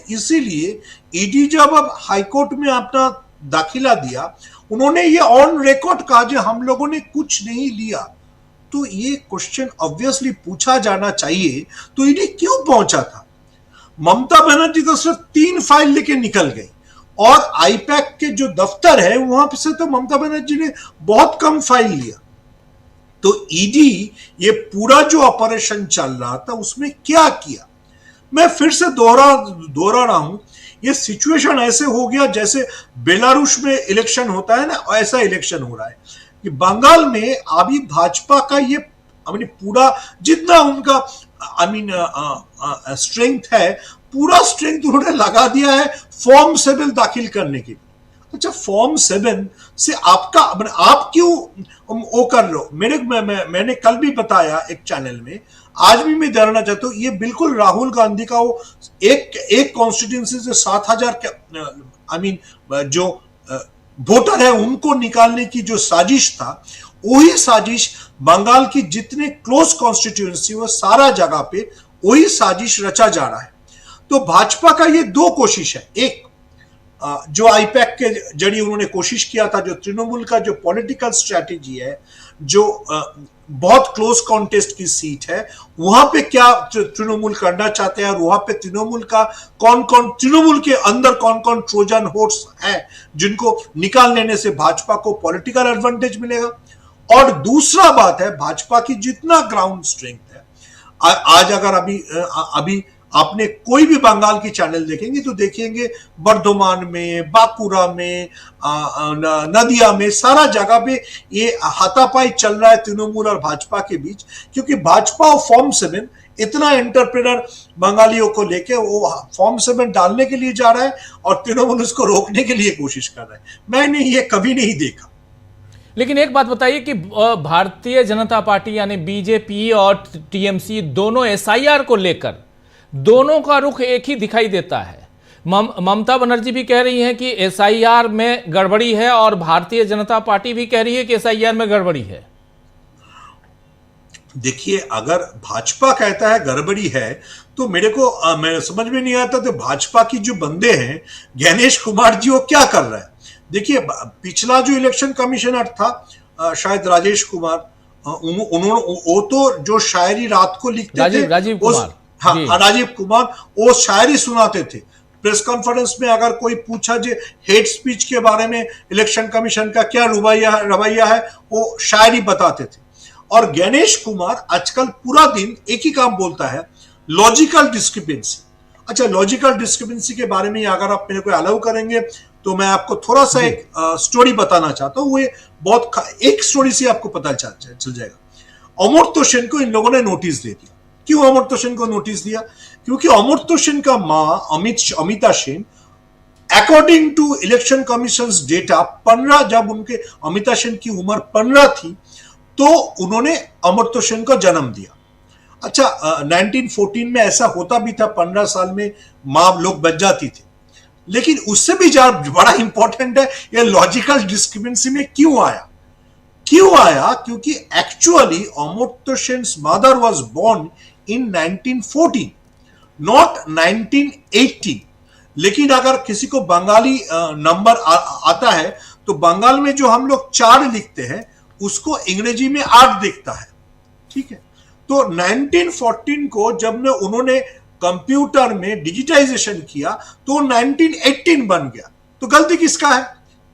ईडी जब अब हाईकोर्ट में अपना दाखिला दिया, उन्होंने ये ऑन रिकॉर्ड कहा जो हम लोगों ने कुछ नहीं लिया। तो ये क्वेश्चन ऑब्वियसली पूछा जाना चाहिए, तो ईडी क्यों पहुंचा था। ममता बनर्जी तो सिर्फ 3 फाइल लेके निकल गई और आईपैक के जो दफ्तर है वहां से तो ममता बनर्जी ने बहुत कम फाइल लिया। तो ईडी ये पूरा जो ऑपरेशन चल रहा था उसमें क्या किया, मैं फिर से दोहरा रहा हूं। ये सिचुएशन ऐसे हो गया जैसे बेलारूस में इलेक्शन होता है ना, ऐसा इलेक्शन हो रहा है कि बंगाल में अभी भाजपा का ये पूरा जितना उनका स्ट्रेंथ है, पूरा स्ट्रेंथ उन्होंने लगा दिया है फॉर्म 7 दाखिल करने के लिए। अच्छा, फॉर्म 7 से आप क्यों वो कर रहे हो। मैंने कल भी बताया एक चैनल में, आज भी मैं जानना चाहता हूं, ये बिल्कुल राहुल गांधी का वो एक कॉन्स्टिट्यूंसी से 7,000 जो वोटर है उनको निकालने की जो साजिश था, वही साजिश बंगाल की जितने क्लोज कॉन्स्टिट्यूंसी वो सारा जगह पे वही साजिश रचा जा रहा है। तो भाजपा का ये 2 कोशिश है। एक जो आईपैक के जरिए उन्होंने कोशिश किया था, जो तृणमूल का जो पॉलिटिकल स्ट्रेटेजी है, जो बहुत क्लोज कॉन्टेस्ट की सीट है, वहां पे क्या तृणमूल करना चाहते हैं और वहां पे तृणमूल का तृणमूल के अंदर कौन कौन ट्रोजन वोट्स है जिनको निकाल लेने से भाजपा को पॉलिटिकल एडवांटेज मिलेगा। और दूसरा बात है, भाजपा की जितना ग्राउंड स्ट्रेंथ है, आज अगर अभी आपने कोई भी बंगाल की चैनल देखेंगे तो देखेंगे बर्धमान में, बांकुरा में, नदिया में, सारा जगह पे ये हाथापाई चल रहा है तृणमूल और भाजपा के बीच, क्योंकि भाजपा और फॉर्म 7 इतना एंटरप्रेनर बंगालियों को लेके वो फॉर्म 7 डालने के लिए जा रहा है और तृणमूल उसको रोकने के लिए कोशिश कर रहा है। मैंने ये कभी नहीं देखा। लेकिन एक बात बताइए कि भारतीय जनता पार्टी यानी बीजेपी और टीएमसी दोनों एसआईआर को लेकर दोनों का रुख एक ही दिखाई देता है। ममता बनर्जी भी कह रही हैं कि एसआईआर में गड़बड़ी है और भारतीय जनता पार्टी भी कह रही है कि एसआईआर में गड़बड़ी है। देखिए, अगर भाजपा कहता है गड़बड़ी है तो मेरे समझ में नहीं आता तो भाजपा की जो बंदे हैं ज्ञानेश कुमार जी वो क्या कर रहे हैं। देखिए, पिछला जो इलेक्शन कमिश्नर था शायद राजेश कुमार, उन्होंने वो तो जो शायरी रात को लिखते थे, राजीव कुमार, हाँ राजीव कुमार, वो शायरी सुनाते थे प्रेस कॉन्फ्रेंस में। अगर कोई पूछा जे हेट स्पीच के बारे में इलेक्शन कमीशन का क्या रवैया है, वो शायरी बताते थे। और ज्ञानेश कुमार आजकल पूरा दिन एक ही काम बोलता है, लॉजिकल डिस्क्रिपेंसी। अच्छा, लॉजिकल डिस्क्रिपेंसी के बारे में अगर आप मेरे को अलाउ करेंगे तो मैं आपको थोड़ा सा एक स्टोरी बताना चाहता हूं। वो एक स्टोरी से आपको पता चल जाएगा। अमर्त्य सेन को इन लोगों ने नोटिस दे दिया। क्यों अमर्त्य सेन को नोटिस दिया? क्योंकि अमर्त्य सेन का मां Amita Sen according to election commission data 15, जब उनके अमिता सेन की उम्र 15 थी तो उन्होंने अमर्त्य सेन को जन्म दिया। अच्छा, 1914 में ऐसा होता भी था, 15 साल में मां लोग बच जाती थी। लेकिन उससे भी बड़ा इंपॉर्टेंट है ये लॉजिकल डिस्क्रिपेंसी में क्यों आया। क्योंकि actually Amartya Sen's mother was born in 1914 not 1918। लेकिन अगर किसी को बंगाली नंबर आता है तो बंगाल में जो हम लोग 4 लिखते हैं उसको अंग्रेजी में 8 दिखता है, ठीक है। तो 1914 को जब उन्होंने कंप्यूटर में डिजिटाइजेशन किया तो 1918 बन गया। तो गलती किसका है?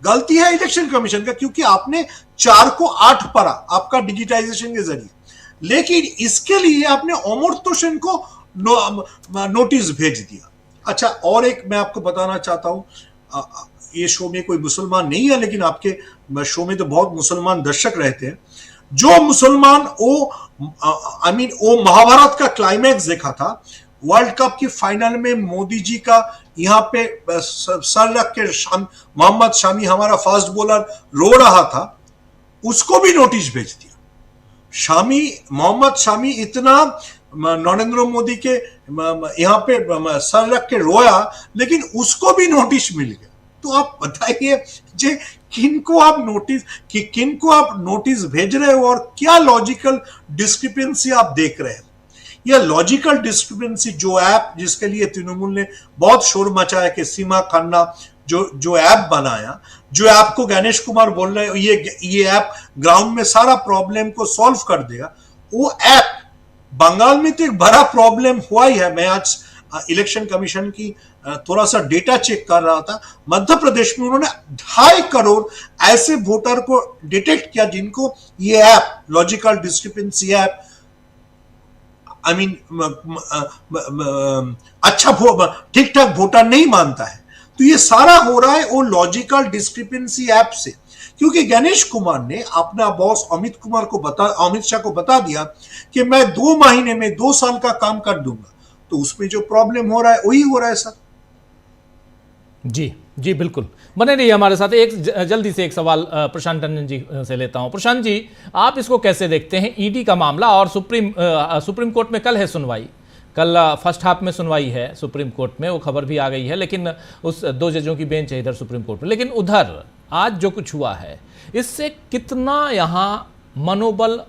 गलती है इलेक्शन कमीशन का, क्योंकि आपने 4 को 8 पढ़ा आपका डिजिटाइजेशन के जरिए। लेकिन इसके लिए आपने अमर्त्य सेन को नोटिस भेज दिया। अच्छा, और एक मैं आपको बताना चाहता हूं, ये शो में कोई मुसलमान नहीं है लेकिन आपके शो में तो बहुत मुसलमान दर्शक रहते हैं। जो मुसलमान वो महाभारत का क्लाइमैक्स देखा था, वर्ल्ड कप की फाइनल में मोदी जी का यहाँ पे सर रख के मोहम्मद शामी हमारा फास्ट बॉलर रो रहा था, उसको भी नोटिस भेज दिया। मोहम्मद शामी इतना नरेंद्र मोदी के यहाँ पे सर रख के रोया, लेकिन उसको भी नोटिस मिल गया। तो आप बताइए जे किनको आप नोटिस भेज रहे हो और क्या लॉजिकल डिस्क्रिपेंसी आप देख रहे हो। यह लॉजिकल डिस्क्रिपेंसी जो ऐप जिसके लिए तृणमूल ने बहुत शोर मचाया कि सीमा खन्ना जो ऐप बनाया, जो ऐप को ज्ञानेश कुमार बोल रहे हैं ये ऐप ग्राउंड में सारा प्रॉब्लम को सॉल्व कर देगा, वो ऐप बंगाल में तो एक बड़ा प्रॉब्लम हुआ ही है। मैं आज इलेक्शन कमीशन की थोड़ा सा डेटा चेक कर रहा था। मध्य प्रदेश में उन्होंने 2.5 करोड़ ऐसे वोटर को डिटेक्ट किया जिनको ये ऐप लॉजिकल डिस्क्रिपेंसी ऐप अच्छा ठीक ठाक वोटर नहीं मानता है। तो ये सारा हो रहा है वो लॉजिकल डिस्क्रिपेंसी ऐप से, क्योंकि गणेश कुमार ने अपना बॉस अमित शाह को बता दिया कि मैं 2 महीने में 2 साल का काम कर दूंगा। तो उसमें जो प्रॉब्लम हो रहा है वही हो रहा है सर। जी बिल्कुल, बने रहिए हमारे साथ। जल्दी से एक सवाल प्रशांत टंडन जी से लेता हूं। प्रशांत जी, आप इसको कैसे देखते हैं, ईडी का मामला और सुप्रीम कोर्ट में कल है सुनवाई, कल फर्स्ट हाफ में सुनवाई है सुप्रीम कोर्ट में, वो खबर भी आ गई है, लेकिन उस 2 जजों की बेंच है इधर सुप्रीम कोर्ट में। लेकिन उधर आज जो कुछ हुआ है इससे कितना यहाँ मनोबल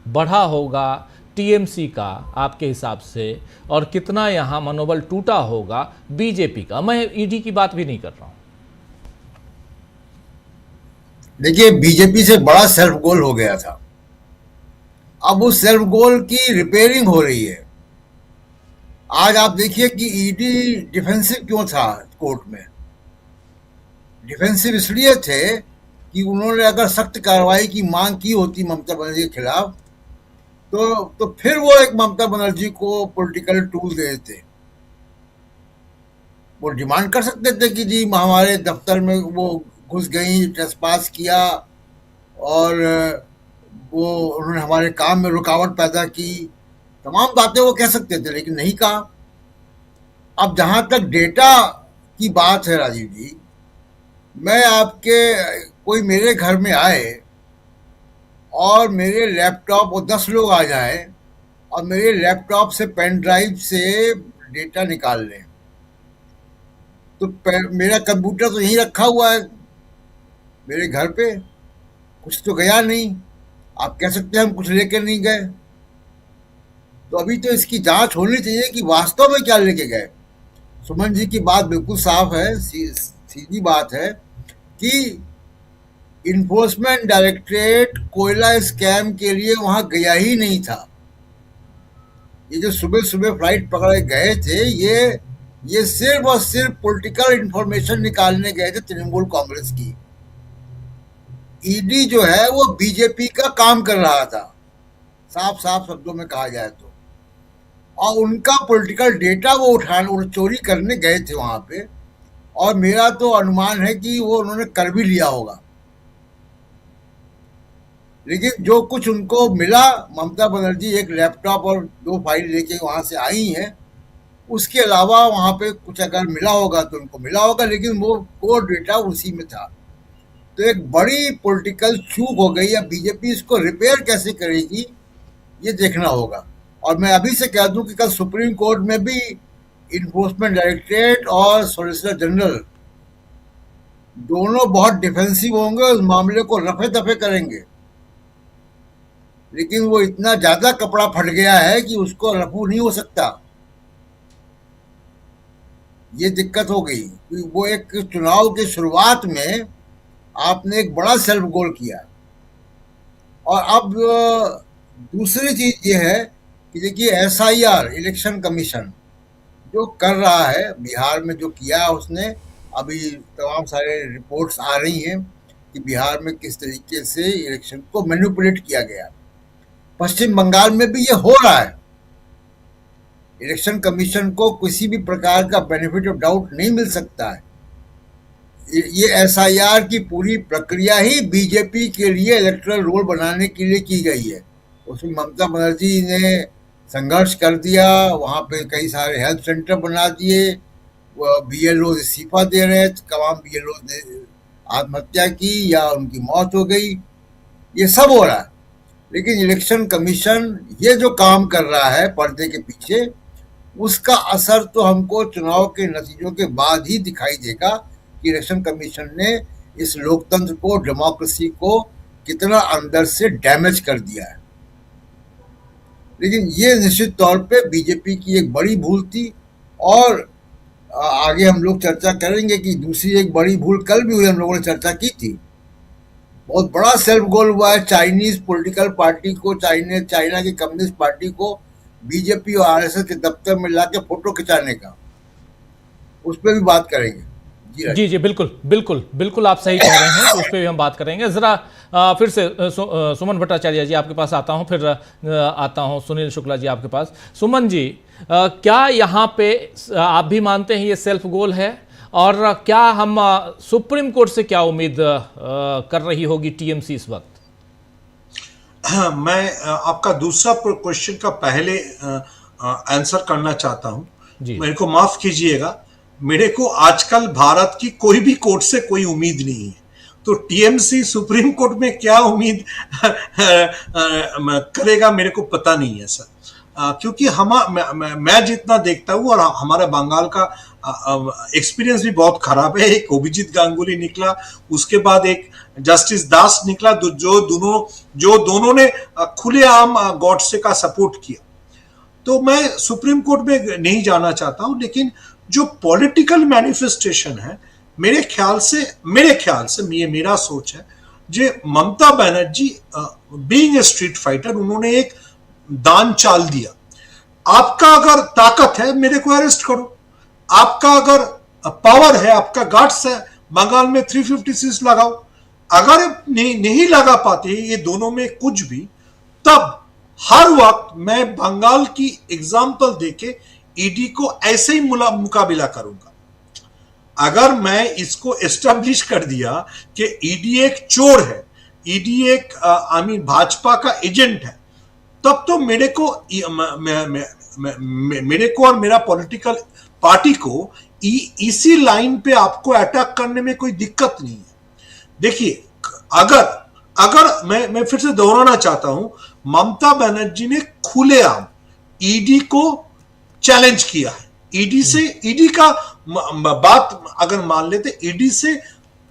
बढ़ा होगा टीएमसी का आपके हिसाब से, और कितना यहाँ मनोबल टूटा होगा बीजेपी का? मैं ईडी की बात भी नहीं कर रहा हूं। देखिए, बीजेपी से बड़ा सेल्फ गोल हो गया था, अब उस सेल्फ गोल की रिपेयरिंग हो रही है। आज आप देखिए कि ईडी डिफेंसिव क्यों था कोर्ट में। डिफेंसिव इसलिए थे कि उन्होंने अगर सख्त कार्रवाई की मांग की होती ममता बनर्जी के खिलाफ तो फिर वो एक ममता बनर्जी को पॉलिटिकल टूल दे देते। वो डिमांड कर सकते थे कि जी हमारे दफ्तर में वो घुस गई, ट्रेसपास किया और वो उन्होंने हमारे काम में रुकावट पैदा की, तमाम बातें वो कह सकते थे, लेकिन नहीं कहा। अब जहां तक डेटा की बात है राजीव जी, मैं कोई मेरे घर में आए और मेरे लैपटॉप, वो 10 लोग आ जाए और मेरे लैपटॉप से पेन ड्राइव से डेटा निकाल लें, तो मेरा कंप्यूटर तो यहीं रखा हुआ है मेरे घर पे, कुछ तो गया नहीं। आप कह सकते हैं हम कुछ लेकर नहीं गए, तो अभी तो इसकी जांच होनी चाहिए कि वास्तव में क्या लेके गए। सुमन जी की बात बिल्कुल साफ है, सीधी बात है कि इन्फोर्समेंट डायरेक्टरेट कोयला स्कैम के लिए वहां गया ही नहीं था। ये जो सुबह सुबह फ्लाइट पकड़े गए थे, ये सिर्फ और सिर्फ पॉलिटिकल इंफॉर्मेशन निकालने गए थे तृणमूल कांग्रेस की। ईडी जो है वो बीजेपी का काम कर रहा था, साफ साफ शब्दों में कहा जाए तो, और उनका पॉलिटिकल डेटा वो चोरी करने गए थे वहां पे। और मेरा तो अनुमान है कि वो उन्होंने कर भी लिया होगा, लेकिन जो कुछ उनको मिला, ममता बनर्जी एक लैपटॉप और 2 फाइल लेके वहां से आई हैं, उसके अलावा वहां पे कुछ अगर मिला होगा तो उनको मिला होगा, लेकिन वो कोर डेटा उसी में था। तो एक बड़ी पॉलिटिकल चूक हो गई। अब बीजेपी इसको रिपेयर कैसे करेगी ये देखना होगा। और मैं अभी से कह दूं कि कल सुप्रीम कोर्ट में भी इन्फोर्समेंट डायरेक्टरेट और सॉलिसिटर जनरल दोनों बहुत डिफेंसिव होंगे, उस मामले को रफे दफे करेंगे, लेकिन वो इतना ज्यादा कपड़ा फट गया है कि उसको रफू नहीं हो सकता। ये दिक्कत हो गई। वो एक चुनाव की शुरुआत में आपने एक बड़ा सेल्फ गोल किया, और अब दूसरी चीज ये है कि देखिए एसआईआर, इलेक्शन कमीशन जो कर रहा है, बिहार में जो किया उसने, अभी तमाम सारे रिपोर्ट्स आ रही हैं कि बिहार में किस तरीके से इलेक्शन को मैनिपुलेट किया गया। पश्चिम बंगाल में भी ये हो रहा है। इलेक्शन कमीशन को किसी भी प्रकार का बेनिफिट ऑफ डाउट नहीं मिल सकता है। ये एसआईआर की पूरी प्रक्रिया ही बीजेपी के लिए इलेक्टोरल रोल बनाने के लिए की गई है। उसमें ममता बनर्जी ने संघर्ष कर दिया, वहाँ पे कई सारे हेल्थ सेंटर बना दिए, बीएलओ इस्तीफा दे रहे, तमाम बीएलओ ने आत्महत्या की या उनकी मौत हो गई, ये सब हो रहा है। लेकिन इलेक्शन कमीशन ये जो काम कर रहा है पर्दे के पीछे, उसका असर तो हमको चुनाव के नतीजों के बाद ही दिखाई देगा कि इलेक्शन कमीशन ने इस लोकतंत्र को, डेमोक्रेसी को कितना अंदर से डैमेज कर दिया है। लेकिन ये निश्चित तौर पे बीजेपी की एक बड़ी भूल थी, और आगे हम लोग चर्चा करेंगे कि दूसरी एक बड़ी भूल कल भी हुई, हम लोगों ने चर्चा की थी। बहुत बड़ा सेल्फ गोल हुआ है चाइनीज पॉलिटिकल पार्टी को, चाइना की कम्युनिस्ट पार्टी को बीजेपी और आरएसएस के दफ्तर में लाके फोटो खिंचाने का। उस पर भी बात करेंगे। जी जी, बिल्कुल बिल्कुल बिल्कुल, आप सही कह रहे हैं, तो उस पर भी हम बात करेंगे। जरा फिर से सुमन भट्टाचार्य जी आपके पास आता हूं, फिर आता हूं सुनील शुक्ला जी आपके पास। सुमन जी, क्या यहाँ पे आप भी मानते हैं ये सेल्फ गोल है, और क्या हम सुप्रीम कोर्ट से क्या उम्मीद कर रही होगी टीएमसी इस वक्त? मैं आपका दूसरा क्वेश्चन का पहले आंसर करना चाहता हूं। मेरे को माफ कीजिएगा, मेरे को आजकल भारत की कोई भी कोर्ट से कोई उम्मीद नहीं है, तो टीएमसी सुप्रीम कोर्ट में क्या उम्मीद करेगा मेरे को पता नहीं है सर। क्योंकि मैं जितना देखता हूँ, और हमारा बंगाल का एक्सपीरियंस भी बहुत खराब है। एक अभिजीत गांगुली निकला, उसके बाद एक जस्टिस दास निकला, जो दोनों ने खुलेआम गॉडसे का सपोर्ट किया। तो मैं सुप्रीम कोर्ट में नहीं जाना चाहता हूं, लेकिन जो पॉलिटिकल मैनिफेस्टेशन है, मेरे ख्याल से ये मेरा सोच है, जो Mamata Banerjee being a street fighter, उन्होंने एक दान चाल दिया। आपका अगर ताकत है मेरे को अरेस्ट करो, आपका अगर पावर है, आपका गार्ड्स है, बंगाल में 356 लगाओ। अगर नहीं लगा पाते ये दोनों में कुछ भी, तब हर वक्त मैं बंगाल की एग्जाम्पल देके ईडी को ऐसे ही मुकाबला करूंगा। अगर मैं इसको एस्टेब्लिश कर दिया कि ईडी एक चोर है, ईडी एक भाजपा का एजेंट है, तब तो मेरे को और मेरा पॉलिटिकल पार्टी को इसी लाइन पे आपको अटैक करने में कोई दिक्कत नहीं है। देखिए, अगर मैं फिर से दोहराना चाहता हूं, ममता बनर्जी ने खुलेआम ईडी को चैलेंज किया है। ईडी का बात अगर मान लेते, ईडी से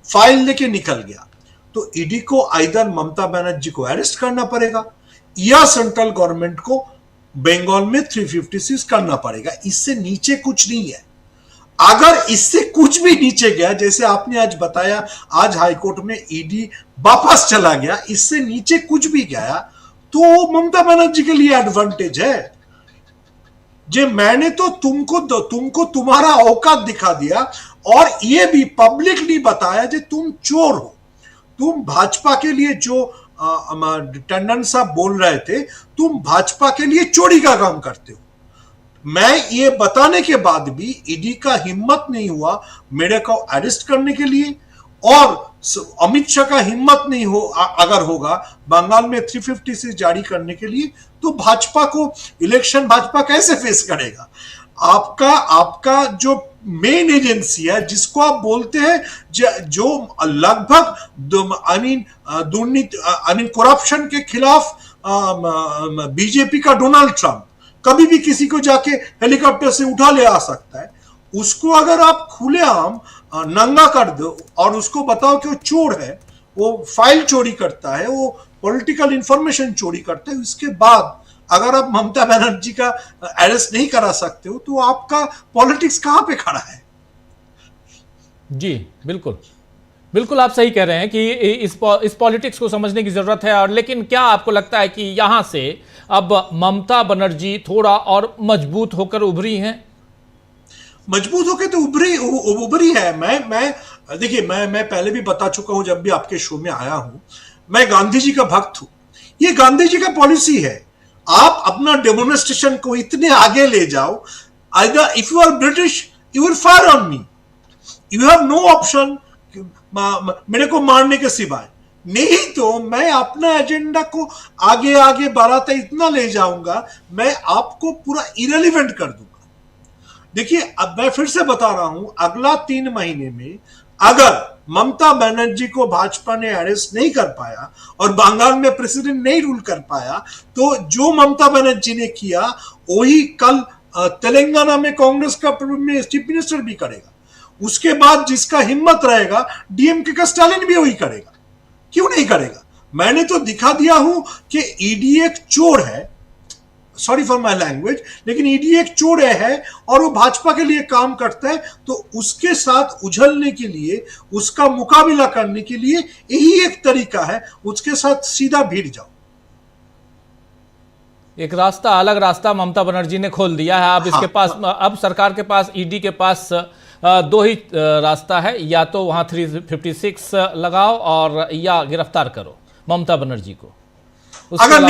फाइल लेके निकल गया तो ईडी को आइदर ममता बनर्जी को अरेस्ट करना पड़ेगा या सेंट्रल गवर्नमेंट को बंगाल में 356 करना पड़ेगा। इससे नीचे कुछ नहीं है। अगर इससे कुछ भी नीचे गया, जैसे आपने आज बताया, आज हाईकोर्ट में ईडी वापस चला गया, इससे नीचे कुछ भी गया तो ममता बनर्जी के लिए एडवांटेज है। जे मैंने तो तुमको तुम्हारा औकात दिखा दिया और ये भी पब्लिकली बताया जे तुम चोर हो। तुम भाजपा के लिए जो टंडन साहब बोल रहे थे, तुम भाजपा के लिए चोरी का काम करते हो। मैं ये बताने के बाद भी ईडी का हिम्मत नहीं हुआ मेरे को अरेस्ट करने के लिए, और अमित शाह का हिम्मत नहीं हो अगर होगा बंगाल में 356 जारी करने के लिए, तो भाजपा को इलेक्शन भाजपा कैसे फेस करेगा? आपका जो मेन एजेंसी है जिसको आप बोलते हैं, जो लगभग दुर्नीति करप्शन के खिलाफ बीजेपी का डोनाल्ड ट्रंप कभी भी किसी को जाके हेलीकॉप्टर से उठा ले आ सकता है, उसको अगर आप खुलेआम नंगा कर दो और उसको बताओ कि वो चोर है, वो फाइल चोरी करता है, वो पॉलिटिकल इंफॉर्मेशन चोरी करता है, इसके बाद अगर आप ममता बनर्जी का अरेस्ट नहीं करा सकते हो तो आपका पॉलिटिक्स कहां पे खड़ा है? जी बिल्कुल बिल्कुल, आप सही कह रहे हैं कि इस पॉलिटिक्स को समझने की जरूरत है। और लेकिन क्या आपको लगता है कि यहां से अब ममता बनर्जी थोड़ा और मजबूत होकर उभरी हैं? मजबूत होकर तो उभरी है। मैं देखिए, मैं पहले भी बता चुका हूं, जब भी आपके शो में आया हूं, मैं गांधी जी का भक्त हूं। ये गांधी जी का पॉलिसी है। आप अपना डेमोन्स्ट्रेशन को इतने आगे ले जाओ, either if you are British you will fire on me, you have no option मेरे को मारने के सिवाय, नहीं तो मैं अपना एजेंडा को आगे आगे बढ़ाते इतना ले जाऊंगा, मैं आपको पूरा इरेलीवेंट कर दूंगा। देखिए, अब मैं फिर से बता रहा हूं, अगला 3 महीने में अगर ममता बनर्जी को भाजपा ने अरेस्ट नहीं कर पाया और बंगाल में प्रेसिडेंट नहीं रूल कर पाया, तो जो ममता बनर्जी ने किया वही कल तेलंगाना में कांग्रेस का चीफ मिनिस्टर भी करेगा। उसके बाद जिसका हिम्मत रहेगा, डीएमके का स्टालिन भी वही करेगा। क्यों नहीं करेगा? मैंने तो दिखा दिया हूं कि ईडी एक चोर है, सॉरी फॉर माय लैंग्वेज, लेकिन ईडी एक चोर है और वो भाजपा के लिए काम करता है। तो उसके साथ उछलने के लिए, उसका मुकाबला करने के लिए यही एक तरीका है, उसके साथ सीधा भिड़ जाओ। एक रास्ता, अलग रास्ता ममता बनर्जी ने खोल दिया है। अब इसके पास, अब सरकार के पास, ईडी के पास 2 ही रास्ता है, या तो वहां 356 लगाओ और या गिरफ्तार करो ममता बनर्जी को। अगर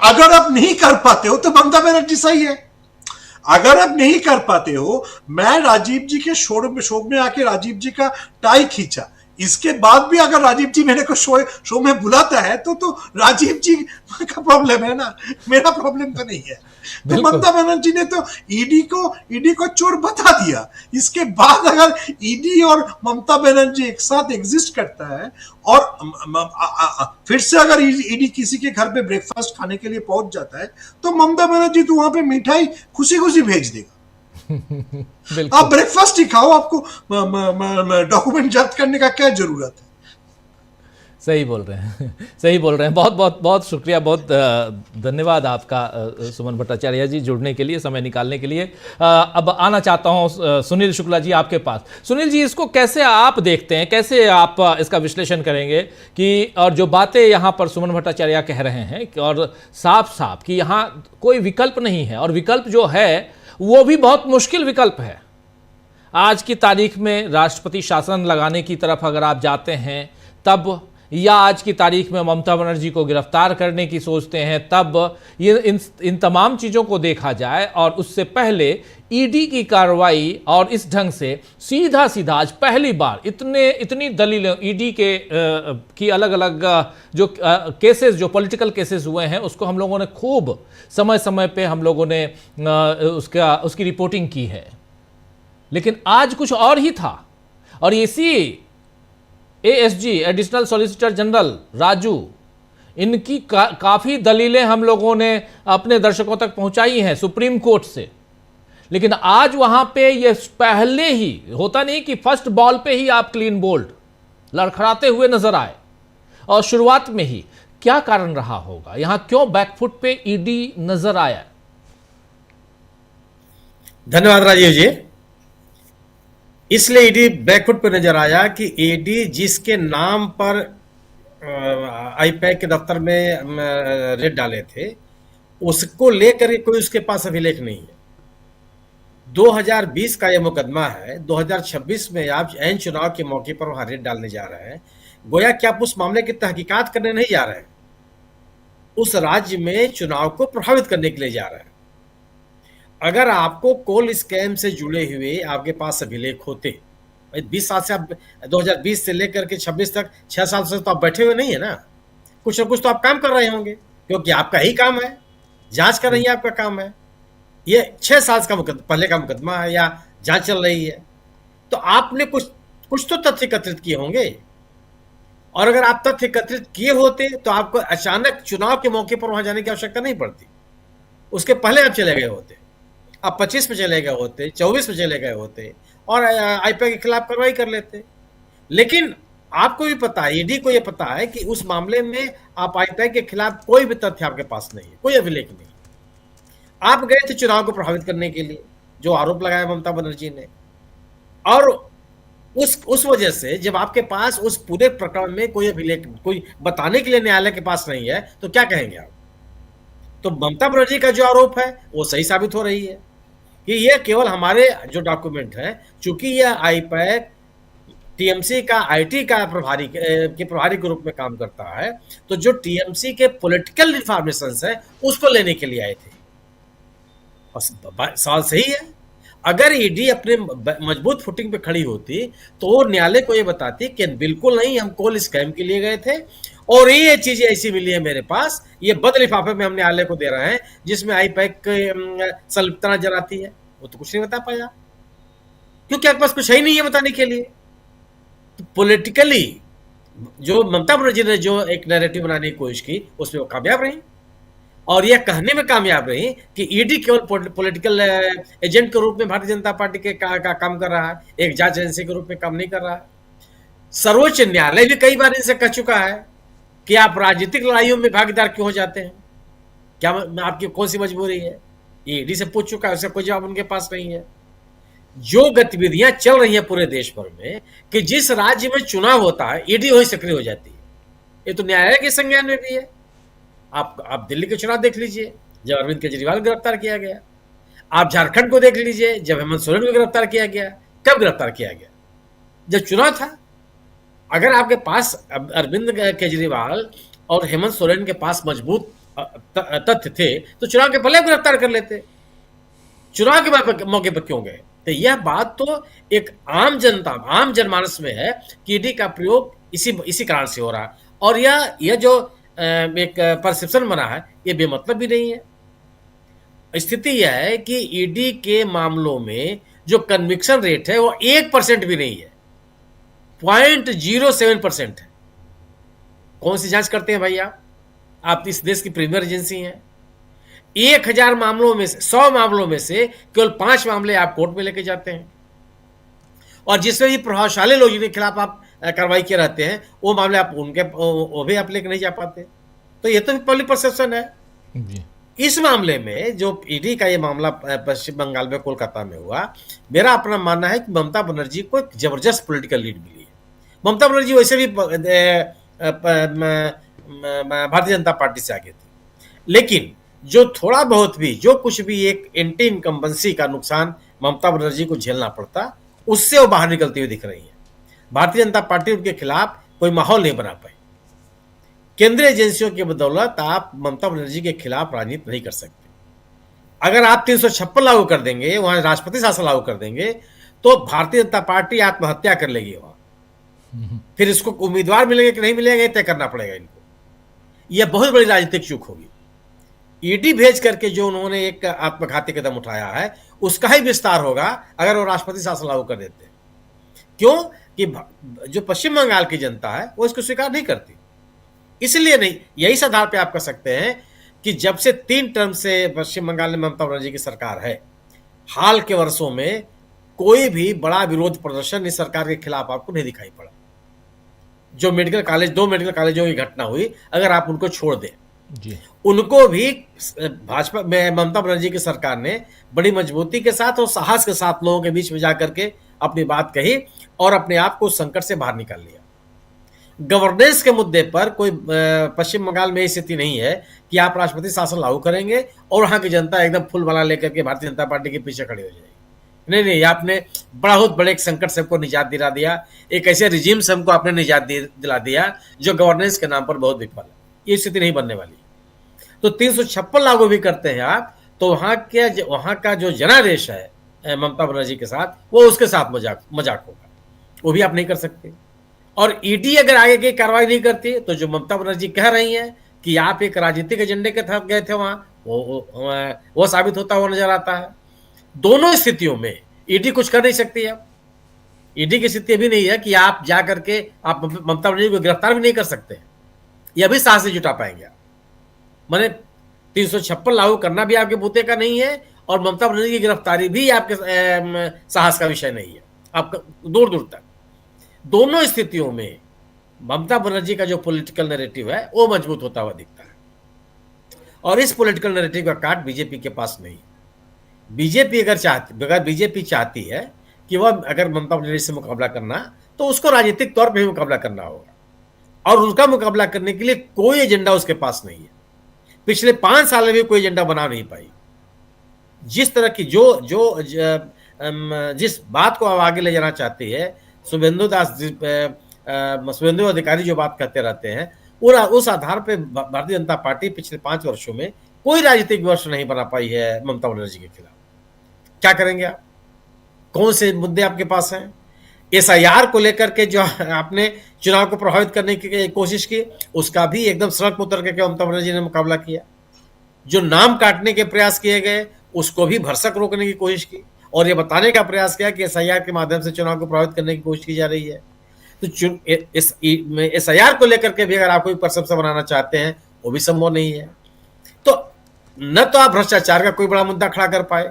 अगर आप नहीं कर पाते हो तो ममता बनर्जी सही है। अगर आप नहीं कर पाते हो, मैं राजीव जी के शो में आके राजीव जी का टाई खींचा, इसके बाद भी अगर राजीव जी मेरे को शो में बुलाता है तो राजीव जी का प्रॉब्लम है ना, मेरा प्रॉब्लम तो नहीं है। तो ममता बनर्जी ने तो ईडी को चोर बता दिया। इसके बाद अगर ईडी और ममता बनर्जी एक साथ एग्जिस्ट करता है और फिर से अगर ईडी किसी के घर पे ब्रेकफास्ट खाने के लिए पहुंच जाता है, तो ममता बनर्जी तो वहां पे मिठाई खुशी खुशी भेज देगा। आप ब्रेकफास्ट ही खाओ, आपको डॉक्यूमेंट जब्त करने का क्या जरूरत है? सही बोल रहे हैं, सही बोल रहे हैं। बहुत बहुत बहुत शुक्रिया, बहुत धन्यवाद आपका सुमन भट्टाचार्य जी, जुड़ने के लिए, समय निकालने के लिए। अब आना चाहता हूं सुनील शुक्ला जी आपके पास। सुनील जी, इसको कैसे आप देखते हैं, कैसे आप इसका विश्लेषण करेंगे कि, और जो बातें यहाँ पर सुमन भट्टाचार्य कह रहे हैं और साफ साफ कि यहाँ कोई विकल्प नहीं है, और विकल्प जो है वो भी बहुत मुश्किल विकल्प है। आज की तारीख में राष्ट्रपति शासन लगाने की तरफ अगर आप जाते हैं तब, या आज की तारीख में ममता बनर्जी को गिरफ्तार करने की सोचते हैं तब, ये इन तमाम चीज़ों को देखा जाए और उससे पहले ईडी की कार्रवाई और इस ढंग से सीधा सीधा आज पहली बार इतनी दलीलें ईडी के की अलग अलग जो केसेस, जो पॉलिटिकल केसेस हुए हैं, उसको हम लोगों ने खूब समय समय पे हम लोगों ने उसकी रिपोर्टिंग की है। लेकिन आज कुछ और ही था, और इसी ASG additional solicitor general Raju, इनकी काफी दलीलें हम लोगों ने अपने दर्शकों तक पहुंचाई हैं सुप्रीम कोर्ट से, लेकिन आज वहां पे ये पहले ही होता नहीं कि फर्स्ट बॉल पे ही आप क्लीन बोल्ड लड़खड़ाते हुए नजर आए और शुरुआत में ही। क्या कारण रहा होगा, यहां क्यों बैकफुट पे ईडी नजर आया? धन्यवाद राजीव जी। इसलिए ईडी बैकफुट पे नजर आया कि ईडी जिसके नाम पर आईपैक के दफ्तर में रेड डाले थे, उसको लेकर कोई उसके पास अभिलेख नहीं है। 2020 का यह मुकदमा है, 2026 में आप ऐन चुनाव के मौके पर वहां रेड डालने जा रहे हैं। गोया कि आप उस मामले की तहकीकात करने नहीं जा रहे हैं, उस राज्य में चुनाव को प्रभावित करने के लिए जा रहे हैं। अगर आपको कोल स्कैम से जुड़े हुए आपके पास अभिलेख होते, 20 साल से आप 2020 से लेकर के 26 तक 6 साल से तो आप बैठे हुए नहीं है ना, कुछ ना कुछ तो आप काम कर रहे होंगे, क्योंकि आपका ही काम है, जांच कर रही है, आपका काम है। ये 6 साल का पहले का मुकदमा है या जांच चल रही है, तो आपने कुछ तो तथ्य एकत्रित किए होंगे। और अगर आप तथ्य एकत्रित किए होते तो आपको अचानक चुनाव के मौके पर वहां जाने की आवश्यकता नहीं पड़ती, उसके पहले आप चले गए होते। आप 25 में चले गए होते, 24 में चले गए होते और आईपैक के खिलाफ कार्रवाई कर लेते। लेकिन आपको भी पता है, ईडी को यह पता है कि उस मामले में आप आईपैक के खिलाफ कोई भी तथ्य आपके पास नहीं है, कोई अभिलेख नहीं। आप गए थे चुनाव को प्रभावित करने के लिए, जो आरोप लगाया ममता बनर्जी ने, और उस वजह से जब आपके पास उस पूरे प्रकरण में कोई अभिलेख, कोई बताने के लिए न्यायालय के पास नहीं है, तो क्या कहेंगे आप? तो ममता बनर्जी का जो आरोप है वो सही साबित हो रही है कि यह केवल हमारे जो डॉक्यूमेंट है, चूंकि यह आईपैक टीएमसी का आईटी का प्रभारी के रूप में काम करता है, तो जो टीएमसी के पॉलिटिकल इंफॉर्मेशंस है उसको लेने के लिए आए थे। सवाल सही है। अगर ईडी अपने मजबूत फुटिंग पे खड़ी होती तो वो न्यायालय को ये बताती कि बिल्कुल नहीं, हम कोल स्कैम के लिए गए थे और ये चीजें ऐसी मिली है मेरे पास, ये बद लिफाफे में हम न्यायालय को दे रहे हैं जिसमें आईपैक संलिप्तता नजर आती है। वो तो कुछ नहीं बता पाया क्योंकि आपके पास कुछ ही नहीं है बताने के लिए। तो पॉलिटिकली जो ममता बनर्जी ने जो एक नैरेटिव बनाने की कोशिश की उसमें वो कामयाब रही, और यह कहने में कामयाब रही कि ईडी केवल पॉलिटिकल एजेंट के रूप में भारतीय जनता पार्टी के का काम कर रहा है, एक जांच एजेंसी के रूप में काम नहीं कर रहा है। सर्वोच्च न्यायालय भी कई बार इनसे कह चुका है कि आप राजनीतिक लड़ाइयों में भागीदार क्यों हो जाते हैं, क्या आपकी कौन सी मजबूरी है? ईडी से पूछ चुका है, उसका कोई जवाब उनके पास नहीं है। जो गतिविधियां चल रही हैं पूरे देश भर में कि जिस राज्य में चुनाव होता है ईडी वहीं सक्रिय हो जाती है, ये तो न्यायालय के संज्ञान में भी है। आप दिल्ली के चुनाव देख लीजिए, जब अरविंद केजरीवाल गिरफ्तार किया गया। आप झारखंड को देख लीजिए, जब हेमंत सोरेन को गिरफ्तार किया गया। कब गिरफ्तार किया गया? जब चुनाव था। अगर आपके पास अरविंद केजरीवाल और हेमंत सोरेन के पास मजबूत तथ्य थे तो चुनाव के पहले गिरफ्तार कर लेते, चुनाव के मौके पर क्यों गए? तो यह बात तो एक आम जनमानस में है कि ईडी का प्रयोग इसी कारण से हो रहा है। और यह जो एक परसेप्शन बना है ये बेमतलब भी नहीं है। स्थिति यह है कि ईडी के मामलों में जो कन्विक्शन रेट है वो 1% भी नहीं है, 0.07% है। कौन सी जांच करते हैं भाई आप इस देश की प्रीमियर एजेंसी हैं। 1000 मामलों में से 100 मामलों में से केवल 5 मामले आप कोर्ट में लेके जाते हैं, और जिसमें भी प्रभावशाली लोग जिनके खिलाफ आप कार्रवाई किए रहते हैं वो मामले आप वो भी आप लेके नहीं जा पाते। तो ये तो पब्लिक परसेप्शन है जी। इस मामले में जो ईडी का ये मामला पश्चिम बंगाल में कोलकाता में हुआ, मेरा अपना मानना है कि ममता बनर्जी को एक जबरदस्त पॉलिटिकल लीड मिली है। ममता बनर्जी वैसे भी भारतीय जनता पार्टी से आगे थी, लेकिन जो थोड़ा बहुत भी जो कुछ भी एक एंटी इनकम्बेंसी का नुकसान ममता बनर्जी को झेलना पड़ता, उससे वो बाहर निकलती हुई दिख रही है। भारतीय जनता पार्टी उनके खिलाफ कोई माहौल नहीं बना पाई। केंद्रीय एजेंसियों की बदौलत आप ममता बनर्जी के खिलाफ राजनीति नहीं कर सकते। अगर आप 356 लागू कर देंगे, वहां राष्ट्रपति शासन लागू कर देंगे, तो भारतीय जनता पार्टी आत्महत्या कर लेगी वहां। फिर इसको उम्मीदवार मिलेंगे कि नहीं मिलेंगे तय करना पड़ेगा इनको। यह बहुत बड़ी राजनीतिक चूक होगी। ईडी भेज करके जो उन्होंने एक आत्मघाती कदम उठाया है उसका ही विस्तार होगा अगर वो राष्ट्रपति शासन लागू कर देते। क्यों? कि जो पश्चिम बंगाल की जनता है वो इसको स्वीकार नहीं करती। इसलिए नहीं, यही इस आधार पे आप कह सकते हैं कि जब से 3 टर्म से पश्चिम बंगाल में ममता बनर्जी की सरकार है, हाल के वर्षों में कोई भी बड़ा विरोध प्रदर्शन इस सरकार के खिलाफ आपको नहीं दिखाई पड़ा। जो मेडिकल कॉलेज, 2 मेडिकल कॉलेजों की घटना हुई, अगर आप उनको छोड़ दें, जी, उनको भी भाजपा में ममता बनर्जी की सरकार ने बड़ी मजबूती के साथ और साहस के साथ लोगों के बीच में जाकर के अपनी बात कही और अपने आप को संकट से बाहर निकाल लिया। गवर्नेंस के मुद्दे पर कोई पश्चिम बंगाल में स्थिति नहीं है कि आप राष्ट्रपति शासन लागू करेंगे और वहां की जनता एकदम फूल माला लेकर के भारतीय जनता पार्टी के पीछे खड़ी हो जाएगी। नहीं, आपने बहुत बड़े एक संकट से हमको निजात दिला दिया, एक ऐसे रिजीम से हमको आपने निजात दिला दिया जो गवर्नेंस के नाम पर बहुत विफल है। ये स्थिति नहीं बनने वाली। तो 356 लागू भी करते हैं आप, तो वहां का जो जनादेश है ममता बनर्जी के साथ, वो उसके साथ मजाक होगा, वो भी आप नहीं कर सकते। और ईडी अगर आगे की कार्रवाई नहीं करती तो जो ममता बनर्जी कह रही हैं कि आप एक राजनीतिक एजेंडे के तहत गए थे वहां, वो साबित होता हुआ नजर आता है। दोनों स्थितियों में ईडी कुछ कर नहीं सकती है। ईडी की स्थिति भी नहीं है कि आप जा करके आप ममता बनर्जी को गिरफ्तार भी नहीं कर सकते, यह भी साहस नहीं जुटा पाएंगे। माने 356 लागू करना भी आपके बूते का नहीं है और ममता बनर्जी की गिरफ्तारी भी आपके साहस का विषय नहीं है, आपका दूर दूर तक। दोनों स्थितियों में ममता बनर्जी का जो पॉलिटिकल नैरेटिव है वो मजबूत होता हुआ दिखता है और इस पॉलिटिकल नैरेटिव का काट बीजेपी के पास नहीं। बीजेपी अगर बीजेपी चाहती है कि वह अगर ममता बनर्जी से मुकाबला करना, तो उसको राजनीतिक तौर पर भी मुकाबला करना होगा और उसका मुकाबला करने के लिए कोई एजेंडा उसके पास नहीं है। पिछले 5 साल में भी कोई एजेंडा बना नहीं पाई। जिस तरह की जिस बात को आगे ले जाना चाहती है, शुभेंदु अधिकारी जो बात कहते रहते हैं, उस आधार पे भारतीय जनता पार्टी पिछले 5 वर्षों में कोई राजनीतिक विमर्श नहीं बना पाई है ममता बनर्जी के खिलाफ। क्या करेंगे आप? कौन से मुद्दे आपके पास हैं? एसआईआर को लेकर के जो आपने चुनाव को प्रभावित करने की कोशिश की, उसका भी एकदम सड़क पर उतर करके ममता बनर्जी ने मुकाबला किया। जो नाम काटने के प्रयास किए गए, उसको भी भरसक रोकने की कोशिश की और ये बताने का प्रयास किया कि एसआईआर के माध्यम से चुनाव को प्रभावित करने की कोशिश की जा रही है। तो एसआईआर को लेकर के भी अगर आप कोई परसेप्शन बनाना चाहते हैं, वो भी संभव नहीं है। तो न तो आप भ्रष्टाचार का कोई बड़ा मुद्दा खड़ा कर पाए,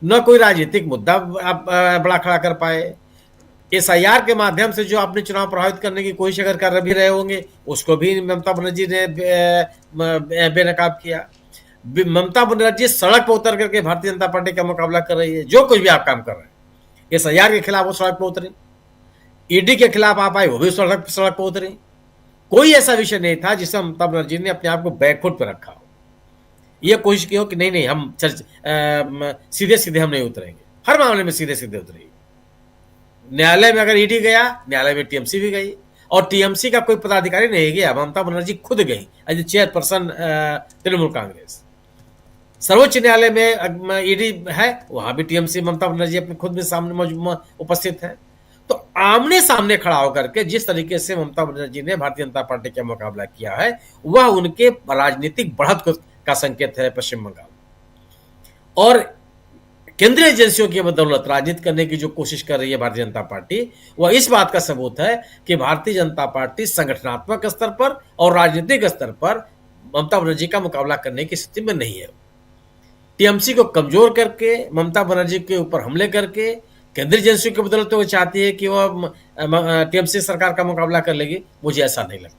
न कोई राजनीतिक मुद्दा आप बड़ा खड़ा कर पाए। एसआईआर के माध्यम से जो आपने चुनाव प्रभावित करने की कोशिश अगर कर भी रहे होंगे, उसको भी ममता बनर्जी ने बेनकाब किया। ममता बनर्जी सड़क पर उतर करके भारतीय जनता पार्टी का मुकाबला कर रही है। जो कुछ भी आप काम कर रहे हैं, एसआईआर के खिलाफ वो सड़क पर उतरी, ईडी के खिलाफ आप आए, वो भी सड़क पर उतरी। कोई ऐसा विषय नहीं था जिसमें ममता बनर्जी ने अपने आप को बैकफुट पर रखा हो, ये कोशिश की हो कि नहीं हम सीधे सीधे हम नहीं उतरेंगे। हर मामले में सीधे सीधे उतरेंगे। न्यायालय में अगर ईडी गया, न्यायालय में टीएमसी भी गई और टीएमसी का कोई पदाधिकारी नहीं गया, ममता बनर्जी खुद गई एज चेयरपर्सन तृणमूल कांग्रेस। सर्वोच्च न्यायालय में ईडी है, वहां भी टीएमसी ममता बनर्जी अपने खुद में सामने उपस्थित है। तो आमने सामने खड़ा होकर के जिस तरीके से ममता बनर्जी ने भारतीय जनता पार्टी का मुकाबला किया है, वह उनके राजनीतिक बढ़त का संकेत है पश्चिम बंगाल। और केंद्रीय एजेंसियों की बदौलत राजनीति करने की जो कोशिश कर रही है भारतीय जनता पार्टी, वह इस बात का सबूत है कि भारतीय जनता पार्टी संगठनात्मक स्तर पर और राजनीतिक स्तर पर ममता बनर्जी का मुकाबला करने की स्थिति में नहीं है। टीएमसी को कमजोर करके, ममता बनर्जी के ऊपर हमले करके केंद्रीय एजेंसियों की बदौलत वो चाहती है कि वह टीएमसी सरकार का मुकाबला कर लेगी। मुझे ऐसा नहीं लगता।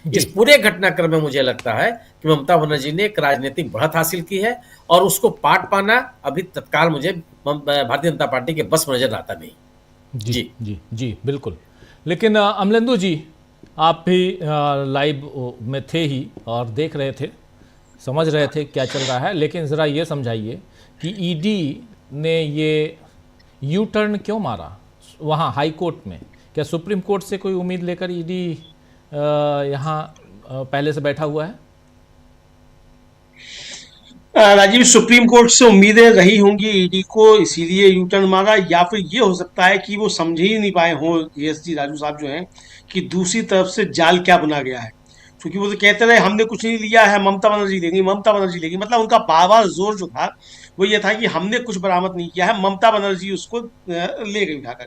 इस पूरे घटनाक्रम में मुझे लगता है कि ममता बनर्जी ने एक राजनीतिक बढ़त हासिल की है और उसको पाट पाना अभी तत्काल मुझे भारतीय जनता पार्टी के बस में नजर आता नहीं। जी जी जी बिल्कुल। लेकिन अमलेंदु जी, आप भी लाइव में थे ही और देख रहे थे, समझ रहे थे क्या चल रहा है। लेकिन ज़रा ये समझाइए कि ईडी ने ये यू टर्न क्यों मारा वहाँ हाई कोर्ट में? क्या सुप्रीम कोर्ट से कोई उम्मीद लेकर ईडी यहाँ पहले से बैठा हुआ है? राजीव, सुप्रीम कोर्ट से उम्मीदें रही होंगी ईडी को, इसीलिए यू टर्न मारा, या फिर ये हो सकता है कि वो समझ ही नहीं पाए हों एसजी राजू साहब जो हैं कि दूसरी तरफ से जाल क्या बुना गया है। क्योंकि वो तो कहते रहे हमने कुछ नहीं लिया है, ममता बनर्जी लेंगी, ममता बनर्जी लेंगी। मतलब उनका बार बार जोर जो था वो ये था कि हमने कुछ बरामद नहीं किया है, ममता बनर्जी उसको ले गई उठाकर।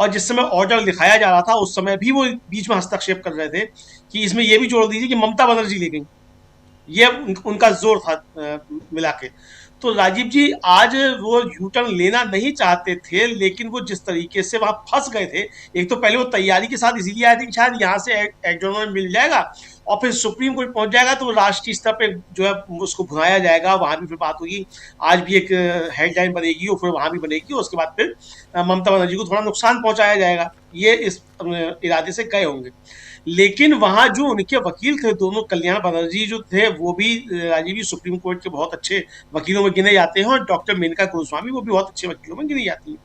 और जिस समय ऑर्डर लिखाया जा रहा था उस समय भी वो बीच में हस्तक्षेप कर रहे थे कि इसमें ये भी जोड़ दीजिए कि ममता बनर्जी ले गई। ये उनका जोर था मिला के। तो राजीव जी आज वो यू टर्न लेना नहीं चाहते थे, लेकिन वो जिस तरीके से वहां फंस गए थे, एक तो पहले वो तैयारी के साथ इसीलिए आए थे कि शायद यहाँ से एडजॉर्नमेंट मिल जाएगा और फिर सुप्रीम कोर्ट पहुंच जाएगा तो राष्ट्रीय स्तर पे जो है उसको भुनाया जाएगा, वहां भी फिर बात होगी। आज भी एक हेडलाइन बनेगी और फिर वहां भी बनेगी, उसके बाद फिर ममता बनर्जी को थोड़ा नुकसान पहुंचाया जाएगा, ये इस इरादे से गए होंगे। लेकिन वहां जो उनके वकील थे दोनों, कल्याण बनर्जी जो थे वो भी राजीव जी सुप्रीम कोर्ट के बहुत अच्छे वकीलों में गिने जाते हैं, और डॉक्टर मेनका गुरुस्वामी वो भी बहुत अच्छे वकीलों में गिनी जाती है।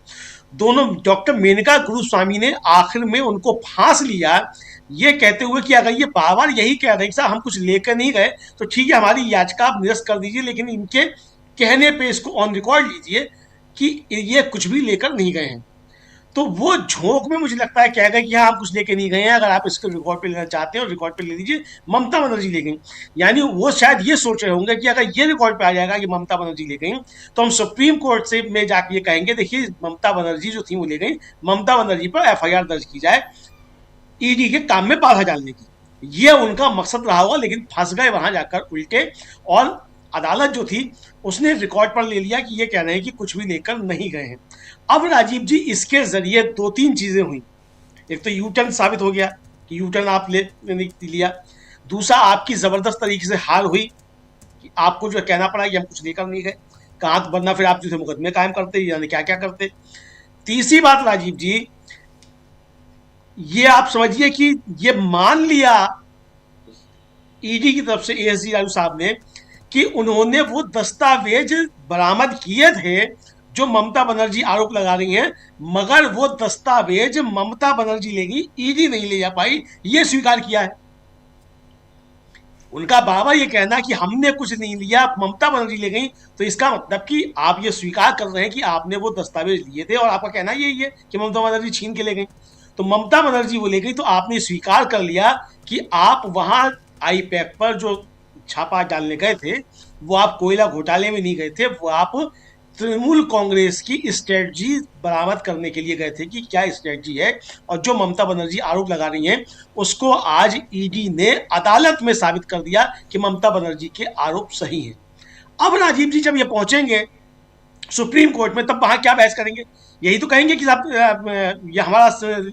दोनों, डॉक्टर मेनका गुरुस्वामी ने आखिर में उनको फांस लिया ये कहते हुए कि अगर ये बार बार यही कह रहे हैं कि साहब हम कुछ लेकर नहीं गए तो ठीक है, हमारी याचिका आप निरस्त कर दीजिए, लेकिन इनके कहने पे इसको ऑन रिकॉर्ड लीजिए कि ये कुछ भी लेकर नहीं गए हैं। तो वो झोंक में मुझे लगता है कह गए कि हाँ आप कुछ लेके नहीं गए हैं, अगर आप इसको रिकॉर्ड पे लेना चाहते हैं और रिकॉर्ड पे ले लीजिए, ममता बनर्जी ले गई। यानी वो शायद ये सोच रहे होंगे कि अगर ये रिकॉर्ड पे आ जाएगा कि ममता बनर्जी ले गई तो हम सुप्रीम कोर्ट से में जाके ये कहेंगे देखिए ममता बनर्जी जो थी वो ले गई, ममता बनर्जी पर FIR दर्ज की जाए ईडी के काम में बाधा डालने की। ये उनका मकसद रहा होगा, लेकिन फंस गए वहां जाकर उल्टे, और अदालत जो थी उसने रिकॉर्ड पर ले लिया कि ये कह रहे हैं कि कुछ भी लेकर नहीं गए हैं। अब राजीव जी इसके जरिए 2-3 चीजें हुई। एक तो यू टर्न साबित हो गया कि यू टर्न आप ले लिया। दूसरा, आपकी जबरदस्त तरीके से हार हुई कि आपको जो कहना पड़ा कि हम कुछ लेकर नहीं गए, कहा तो वरना फिर आप जो थे मुकदमे कायम करते, यानी क्या क्या करते। तीसरी बात राजीव जी, ये आप समझिए कि ये मान लिया ईडी की तरफ से ASG राजू साहब ने कि उन्होंने वो दस्तावेज बरामद किए थे जो ममता बनर्जी आरोप लगा रही हैं, मगर वो दस्तावेज ममता बनर्जी लेगी, ईडी नहीं ले जा पाई, ये स्वीकार किया है। उनका बार ये कहना कि हमने कुछ नहीं लिया, ममता बनर्जी ले गई, तो इसका मतलब कि आप ये स्वीकार कर रहे हैं कि आपने वो दस्तावेज लिए थे, और आपका कहना यही है कि ममता बनर्जी छीन के ले गई। तो ममता बनर्जी वो ले गई तो आपने स्वीकार कर लिया कि आप वहां IPAC पर जो छापा डालने गए थे वो आप कोयला घोटाले में नहीं गए थे, वो आप तृणमूल कांग्रेस की स्ट्रेटजी बरामद करने के लिए गए थे कि क्या स्ट्रेटजी है, और जो ममता बनर्जी आरोप लगा रही हैं उसको आज ईडी ने अदालत में साबित कर दिया कि ममता बनर्जी के आरोप सही हैं। अब राजीव जी जब ये पहुंचेंगे सुप्रीम कोर्ट में तब वहां क्या बहस करेंगे? यही तो कहेंगे कि साहब ये हमारा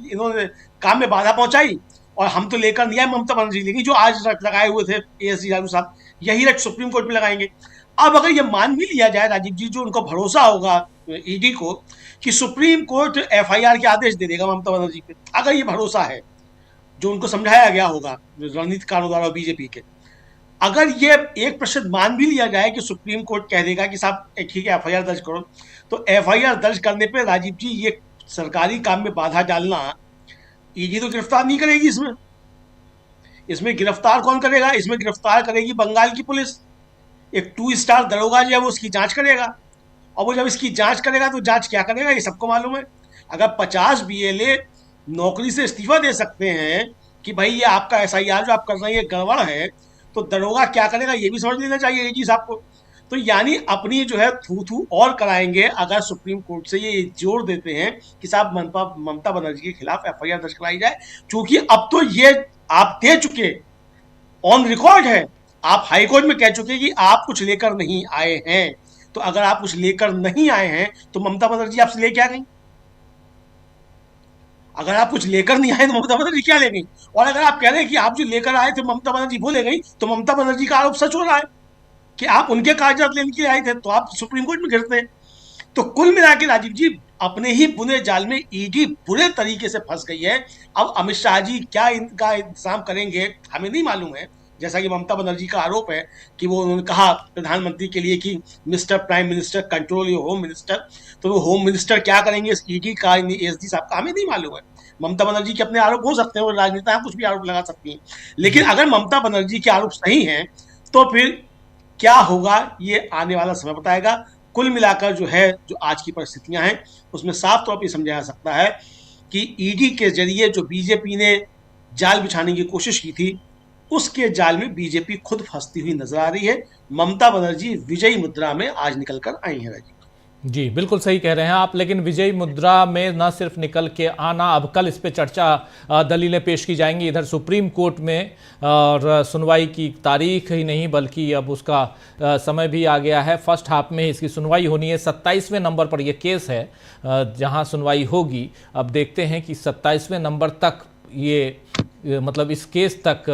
इन्होंने काम में बाधा पहुंचाई और हम तो लेकर नहीं आए, ममता बनर्जी लेगी। जो आज रट लगाए हुए थे ASG राजू साहब, यही रट सुप्रीम कोर्ट में लगाएंगे। अब अगर ये मान भी लिया जाए राजीव जी, जो उनको भरोसा होगा ईडी को कि सुप्रीम कोर्ट FIR के आदेश दे देगा ममता बनर्जी पे, अगर ये भरोसा है जो उनको समझाया गया होगा रणनीतिकारों द्वारा बीजेपी के, अगर ये 1% मान भी लिया जाए कि सुप्रीम कोर्ट कह देगा कि साहब ठीक है FIR दर्ज करो, तो FIR दर्ज करने पे राजीव जी ये सरकारी काम में बाधा डालना, ईडी तो गिरफ्तार नहीं करेगी। इसमें गिरफ्तार कौन करेगा? इसमें गिरफ्तार करेगी बंगाल की पुलिस। एक 2 स्टार दरोगा जो है वो उसकी जांच करेगा, और वो जब इसकी जांच करेगा तो जांच क्या करेगा ये सबको मालूम है। अगर 50 BLA नौकरी से इस्तीफा दे सकते हैं कि भाई ये आपका SIR जो आप कर रहे हैं ये गड़बड़ है, तो दरोगा क्या करेगा ये भी समझ लेना चाहिए AG साहब को। तो यानी अपनी जो है थू और कराएंगे अगर सुप्रीम कोर्ट से ये जोर देते हैं कि साहब ममता बनर्जी के खिलाफ FIR दर्ज कराई जाए, क्योंकि अब तो ये आप दे चुके, ऑन रिकॉर्ड है, आप हाई कोर्ट में कह चुके कि आप कुछ लेकर नहीं आए हैं। तो अगर आप कुछ लेकर नहीं आए हैं तो ममता बनर्जी आपसे ले क्या गई? अगर आप कुछ लेकर नहीं आए तो ममता बनर्जी क्या ले गई? और अगर आप कह रहे हैं कि आप जो लेकर आए थे ममता बनर्जी वो ले गई, तो ममता बनर्जी का आरोप सच हो रहा है कि आप उनके कागजात लेने के लिए आए थे, तो आप सुप्रीम कोर्ट में गिरते हैं। तो कुल मिला के राजीव जी अपने ही बुने जाल में ईडी बुरे तरीके से फंस गई है। अब अमित शाह जी क्या इनका इंतजाम करेंगे हमें नहीं मालूम है। जैसा कि ममता बनर्जी का आरोप है कि वो उन्होंने कहा प्रधानमंत्री के लिए कि mister prime minister control your home minister, तो वो होम मिनिस्टर क्या करेंगे ईडी का, ASG साहब का, हमें नहीं मालूम है। ममता बनर्जी के अपने आरोप हो सकते हैं, वो राजनेता कुछ भी आरोप लगा सकती हैं, लेकिन अगर ममता बनर्जी के आरोप सही हैं तो फिर क्या होगा ये आने वाला समय बताएगा। कुल मिलाकर जो है, जो आज की परिस्थितियां हैं उसमें साफ तौर पर समझा जा सकता है कि ईडी के जरिए जो बीजेपी ने जाल बिछाने की कोशिश की थी उसके जाल में बीजेपी खुद फंसती हुई नजर आ रही है। ममता बनर्जी विजयी मुद्रा में आज निकल कर आई है राजीव। जी बिल्कुल सही कह रहे हैं आप। लेकिन विजयी मुद्रा में न सिर्फ निकल के आना, अब कल इस पे चर्चा दलीलें पेश की जाएंगी इधर सुप्रीम कोर्ट में, और सुनवाई की तारीख ही नहीं बल्कि अब उसका समय भी आ गया है। फर्स्ट हाफ में इसकी सुनवाई होनी है। 27वें नंबर पर यह केस है जहां सुनवाई होगी। अब देखते हैं कि 27वें नंबर तक ये मतलब इस केस तक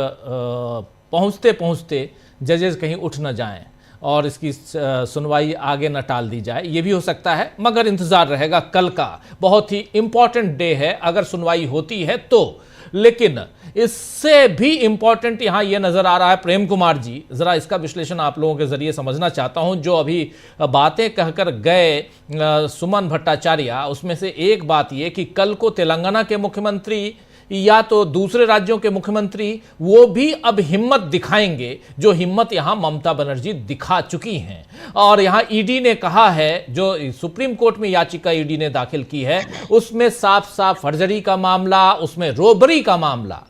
पहुंचते पहुंचते जजेस कहीं उठ न जाएं और इसकी सुनवाई आगे न टाल दी जाए, ये भी हो सकता है। मगर इंतजार रहेगा कल का, बहुत ही इंपॉर्टेंट डे है अगर सुनवाई होती है तो। लेकिन इससे भी इंपॉर्टेंट यहां यह नजर आ रहा है, प्रेम कुमार जी जरा इसका विश्लेषण आप लोगों के जरिए समझना चाहता हूं। जो अभी बातें कहकर गए सुमन भट्टाचार्य, उसमें से एक बात यह कि कल को तेलंगाना के मुख्यमंत्री या तो दूसरे राज्यों के मुख्यमंत्री वो भी अब हिम्मत दिखाएंगे, जो हिम्मत यहां ममता बनर्जी दिखा चुकी हैं। और यहां ईडी ने कहा है, जो सुप्रीम कोर्ट में याचिका ईडी ने दाखिल की है उसमें साफ साफ फर्जरी का मामला, उसमें रोबरी का मामला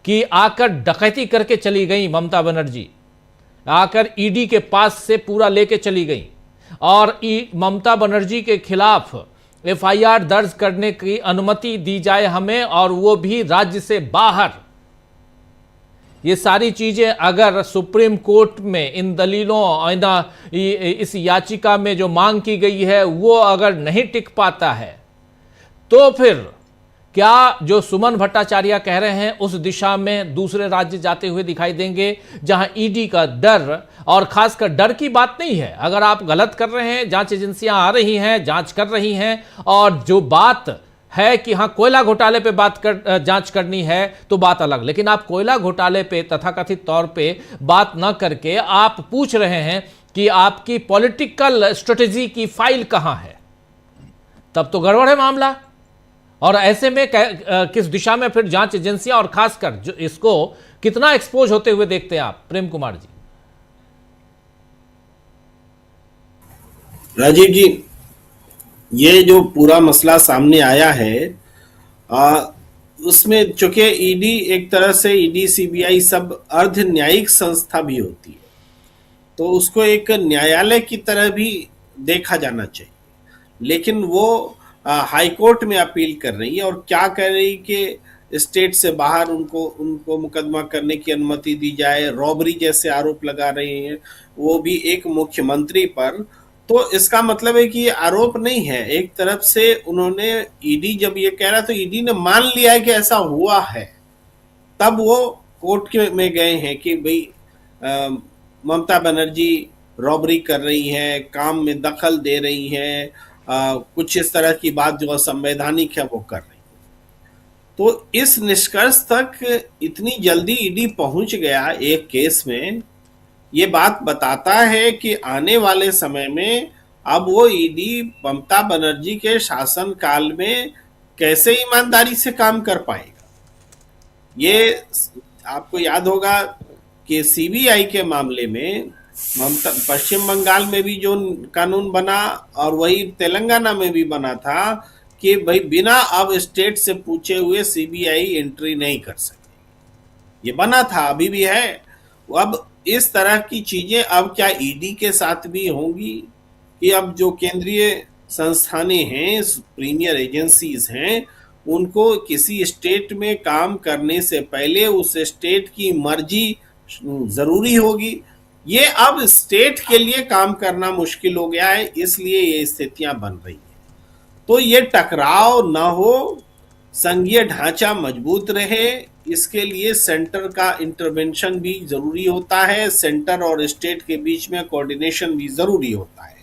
कि आकर डकैती करके चली गई ममता बनर्जी, आकर ईडी के पास से पूरा लेके चली गई और ममता बनर्जी के खिलाफ एफआईआर दर्ज करने की अनुमति दी जाए हमें, और वो भी राज्य से बाहर। ये सारी चीजें अगर सुप्रीम कोर्ट में इन दलीलों और इस याचिका में जो मांग की गई है वो अगर नहीं टिक पाता है तो फिर क्या जो सुमन भट्टाचार्य कह रहे हैं उस दिशा में दूसरे राज्य जाते हुए दिखाई देंगे, जहां ईडी का डर, और खासकर डर की बात नहीं है, अगर आप गलत कर रहे हैं, जांच एजेंसियां आ रही हैं, जांच कर रही हैं, और जो बात है कि हां कोयला घोटाले पे जांच करनी है तो बात अलग। लेकिन आप कोयला घोटाले पे तथाकथित तौर पे बात ना करके आप पूछ रहे हैं कि आपकी पॉलिटिकल स्ट्रेटेजी की फाइल कहां है, तब तो गड़बड़ है मामला। और ऐसे में किस दिशा में फिर जांच एजेंसियां और खासकर जो इसको कितना एक्सपोज होते हुए देखते हैं आप, प्रेम कुमार जी? राजीव जी, ये जो पूरा मसला सामने आया है उसमें चूंकि ईडी एक तरह से ईडी सीबीआई सब अर्ध न्यायिक संस्था भी होती है, तो उसको एक न्यायालय की तरह भी देखा जाना चाहिए। लेकिन वो हाई कोर्ट में अपील कर रही है और क्या कह रही कि स्टेट से बाहर उनको मुकदमा करने की अनुमति दी जाए, रॉबरी जैसे आरोप लगा रहे हैं वो भी एक मुख्यमंत्री पर। तो इसका मतलब है कि ये आरोप नहीं है, एक तरफ से उन्होंने ईडी जब ये कह रहा तो ईडी ने मान लिया है कि ऐसा हुआ है, तब वो कोर्ट में गए हैं कि भाई ममता बनर्जी रॉबरी कर रही है, काम में दखल दे रही है, कुछ इस तरह की बात जो असंवैधानिक है वो कर रही है। तो इस निष्कर्ष तक इतनी जल्दी ईडी पहुंच गया एक केस में, ये बात बताता है कि आने वाले समय में अब वो ईडी ममता बनर्जी के शासनकाल में कैसे ईमानदारी से काम कर पाएगा। ये आपको याद होगा कि सीबीआई के मामले में ममता पश्चिम बंगाल में भी जो कानून बना और वही तेलंगाना में भी बना था कि भाई बिना अब स्टेट से पूछे हुए सीबीआई एंट्री नहीं कर सके, ये बना था, अभी भी है। अब इस तरह की चीजें अब क्या ईडी के साथ भी होंगी कि अब जो केंद्रीय संस्थानें हैं, प्रीमियर एजेंसीज हैं, उनको किसी स्टेट में काम करने से पहले उस स्टेट की मर्जी जरूरी होगी। ये अब स्टेट के लिए काम करना मुश्किल हो गया है, इसलिए ये स्थितियां बन रही है। तो ये टकराव ना हो, संघीय ढांचा मजबूत रहे, इसके लिए सेंटर का इंटरवेंशन भी जरूरी होता है, सेंटर और स्टेट के बीच में कोऑर्डिनेशन भी जरूरी होता है।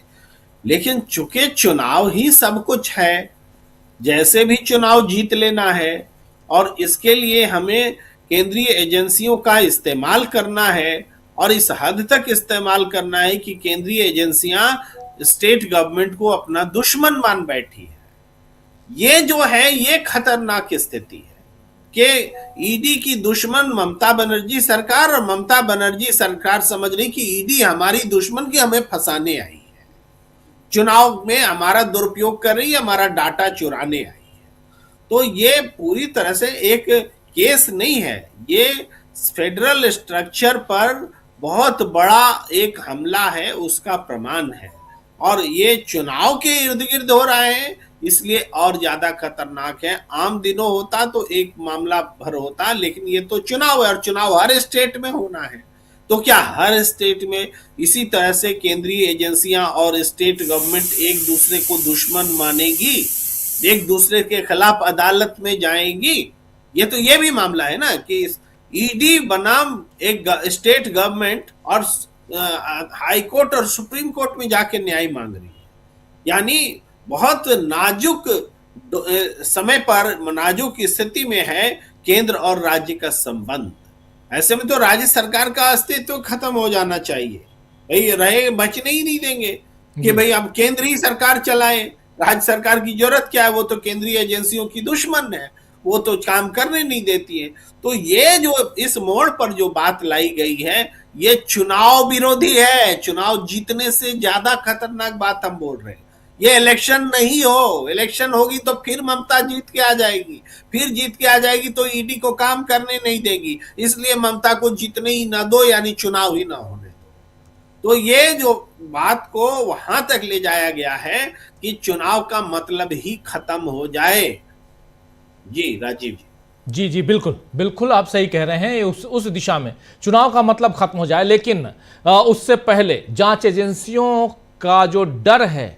लेकिन चूंकि चुनाव ही सब कुछ है, जैसे भी चुनाव जीत लेना है और इसके लिए हमें केंद्रीय एजेंसियों का इस्तेमाल करना है, और इस हद तक इस्तेमाल करना है कि केंद्रीय एजेंसियां स्टेट गवर्नमेंट को अपना दुश्मन मान बैठी है। ये जो है ये खतरनाक स्थिति है कि ईडी की दुश्मन ममता बनर्जी सरकार, और ममता बनर्जी सरकार समझ रही कि ईडी हमारी दुश्मन की हमें फंसाने आई है, चुनाव में हमारा दुरुपयोग कर रही है, हमारा डाटा चुराने आई है। तो ये पूरी तरह से एक केस नहीं है, ये फेडरल स्ट्रक्चर पर बहुत बड़ा एक हमला है, उसका प्रमाण है। और ये चुनाव के इर्द गिर्द हो रहे हैं, इसलिए और ज्यादा खतरनाक है। आम दिनों होता तो एक मामला भर होता, लेकिन ये तो चुनाव है और चुनाव हर स्टेट में होना है। तो क्या हर स्टेट में इसी तरह से केंद्रीय एजेंसियां और स्टेट गवर्नमेंट एक दूसरे को दुश्मन मानेगी, एक दूसरे के खिलाफ अदालत में जाएंगी? ये भी मामला है ना कि ईडी बनाम एक स्टेट गवर्नमेंट और हाई कोर्ट और सुप्रीम कोर्ट में जाके न्याय मांग रही है। यानी बहुत नाजुक समय पर, नाजुक स्थिति में है केंद्र और राज्य का संबंध। ऐसे में तो राज्य सरकार का अस्तित्व खत्म हो जाना चाहिए। भाई रहे बचने ही नहीं देंगे कि भाई अब केंद्र ही सरकार चलाए, राज्य सरकार की जरूरत क्या है? वो तो केंद्रीय एजेंसियों की दुश्मन है, वो तो काम करने नहीं देती है। तो ये जो इस मोड़ पर जो बात लाई गई है, ये चुनाव विरोधी है। चुनाव जीतने से ज्यादा खतरनाक बात हम बोल रहे हैं। ये इलेक्शन नहीं हो, इलेक्शन होगी तो फिर ममता जीत के आ जाएगी, फिर जीत के आ जाएगी तो ईडी को काम करने नहीं देगी, इसलिए ममता को जीतने ही ना दो, यानी चुनाव ही ना होने दो। तो ये जो बात को वहां तक ले जाया गया है कि चुनाव का मतलब ही खत्म हो जाए। जी राजीव जी। जी बिल्कुल बिल्कुल, आप सही कह रहे हैं। उस दिशा में चुनाव का मतलब खत्म हो जाए, लेकिन उससे पहले जांच एजेंसियों का जो डर है,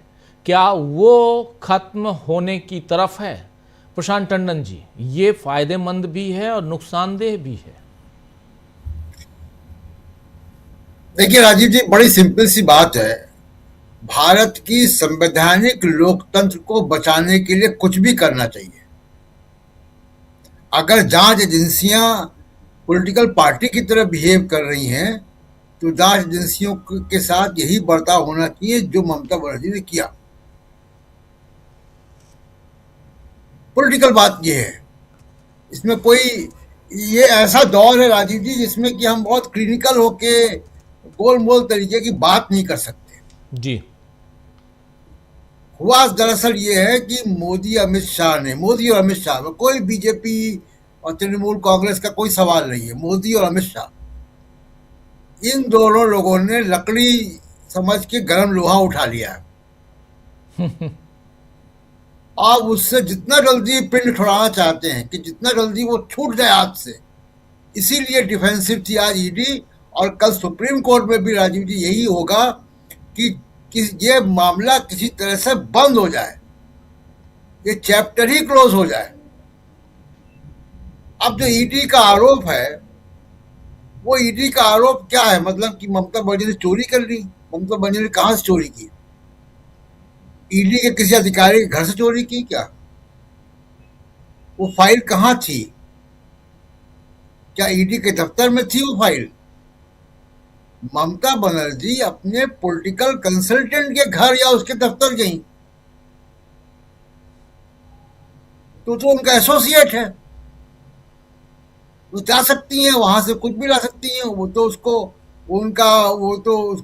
क्या वो खत्म होने की तरफ है? प्रशांत टंडन जी, ये फायदेमंद भी है और नुकसानदेह भी है। देखिए राजीव जी, बड़ी सिंपल सी बात है। भारत की संवैधानिक लोकतंत्र को बचाने के लिए कुछ भी करना चाहिए। अगर जांच एजेंसियां पॉलिटिकल पार्टी की तरह बिहेव कर रही हैं, तो जांच एजेंसियों के साथ यही बर्ताव होना चाहिए जो ममता बनर्जी ने किया। पॉलिटिकल बात यह है, इसमें कोई, ये ऐसा दौर है राजीव जी जिसमें कि हम बहुत क्लिनिकल होके गोल मोल तरीके की बात नहीं कर सकते। जी, हुआ दरअसल ये है कि मोदी और अमित शाह में कोई बीजेपी और तृणमूल कांग्रेस का कोई सवाल नहीं है। मोदी और अमित शाह, इन दोनों लोगों ने लकड़ी समझ के गर्म लोहा उठा लिया है। आप उससे जितना जल्दी पिंड छुड़ाना चाहते हैं कि जितना जल्दी वो छूट जाए हाथ से, इसीलिए डिफेंसिव थी आज ईडी। और कल सुप्रीम कोर्ट में भी राजीव जी यही होगा कि ये मामला किसी तरह से बंद हो जाए, ये चैप्टर ही क्लोज हो जाए। अब जो ईडी का आरोप है, वो ईडी का आरोप क्या है? मतलब कि ममता बनर्जी ने चोरी कर ली। ममता बनर्जी ने कहां से चोरी की? ईडी के किसी अधिकारी के घर से चोरी की क्या? वो फाइल कहां थी? क्या ईडी के दफ्तर में थी वो फाइल? ममता बनर्जी अपने पॉलिटिकल कंसल्टेंट के घर या उसके दफ्तर गई, तो उनका एसोसिएट है, वो जा सकती हैं, वहां से कुछ भी ला सकती हैं। वो तो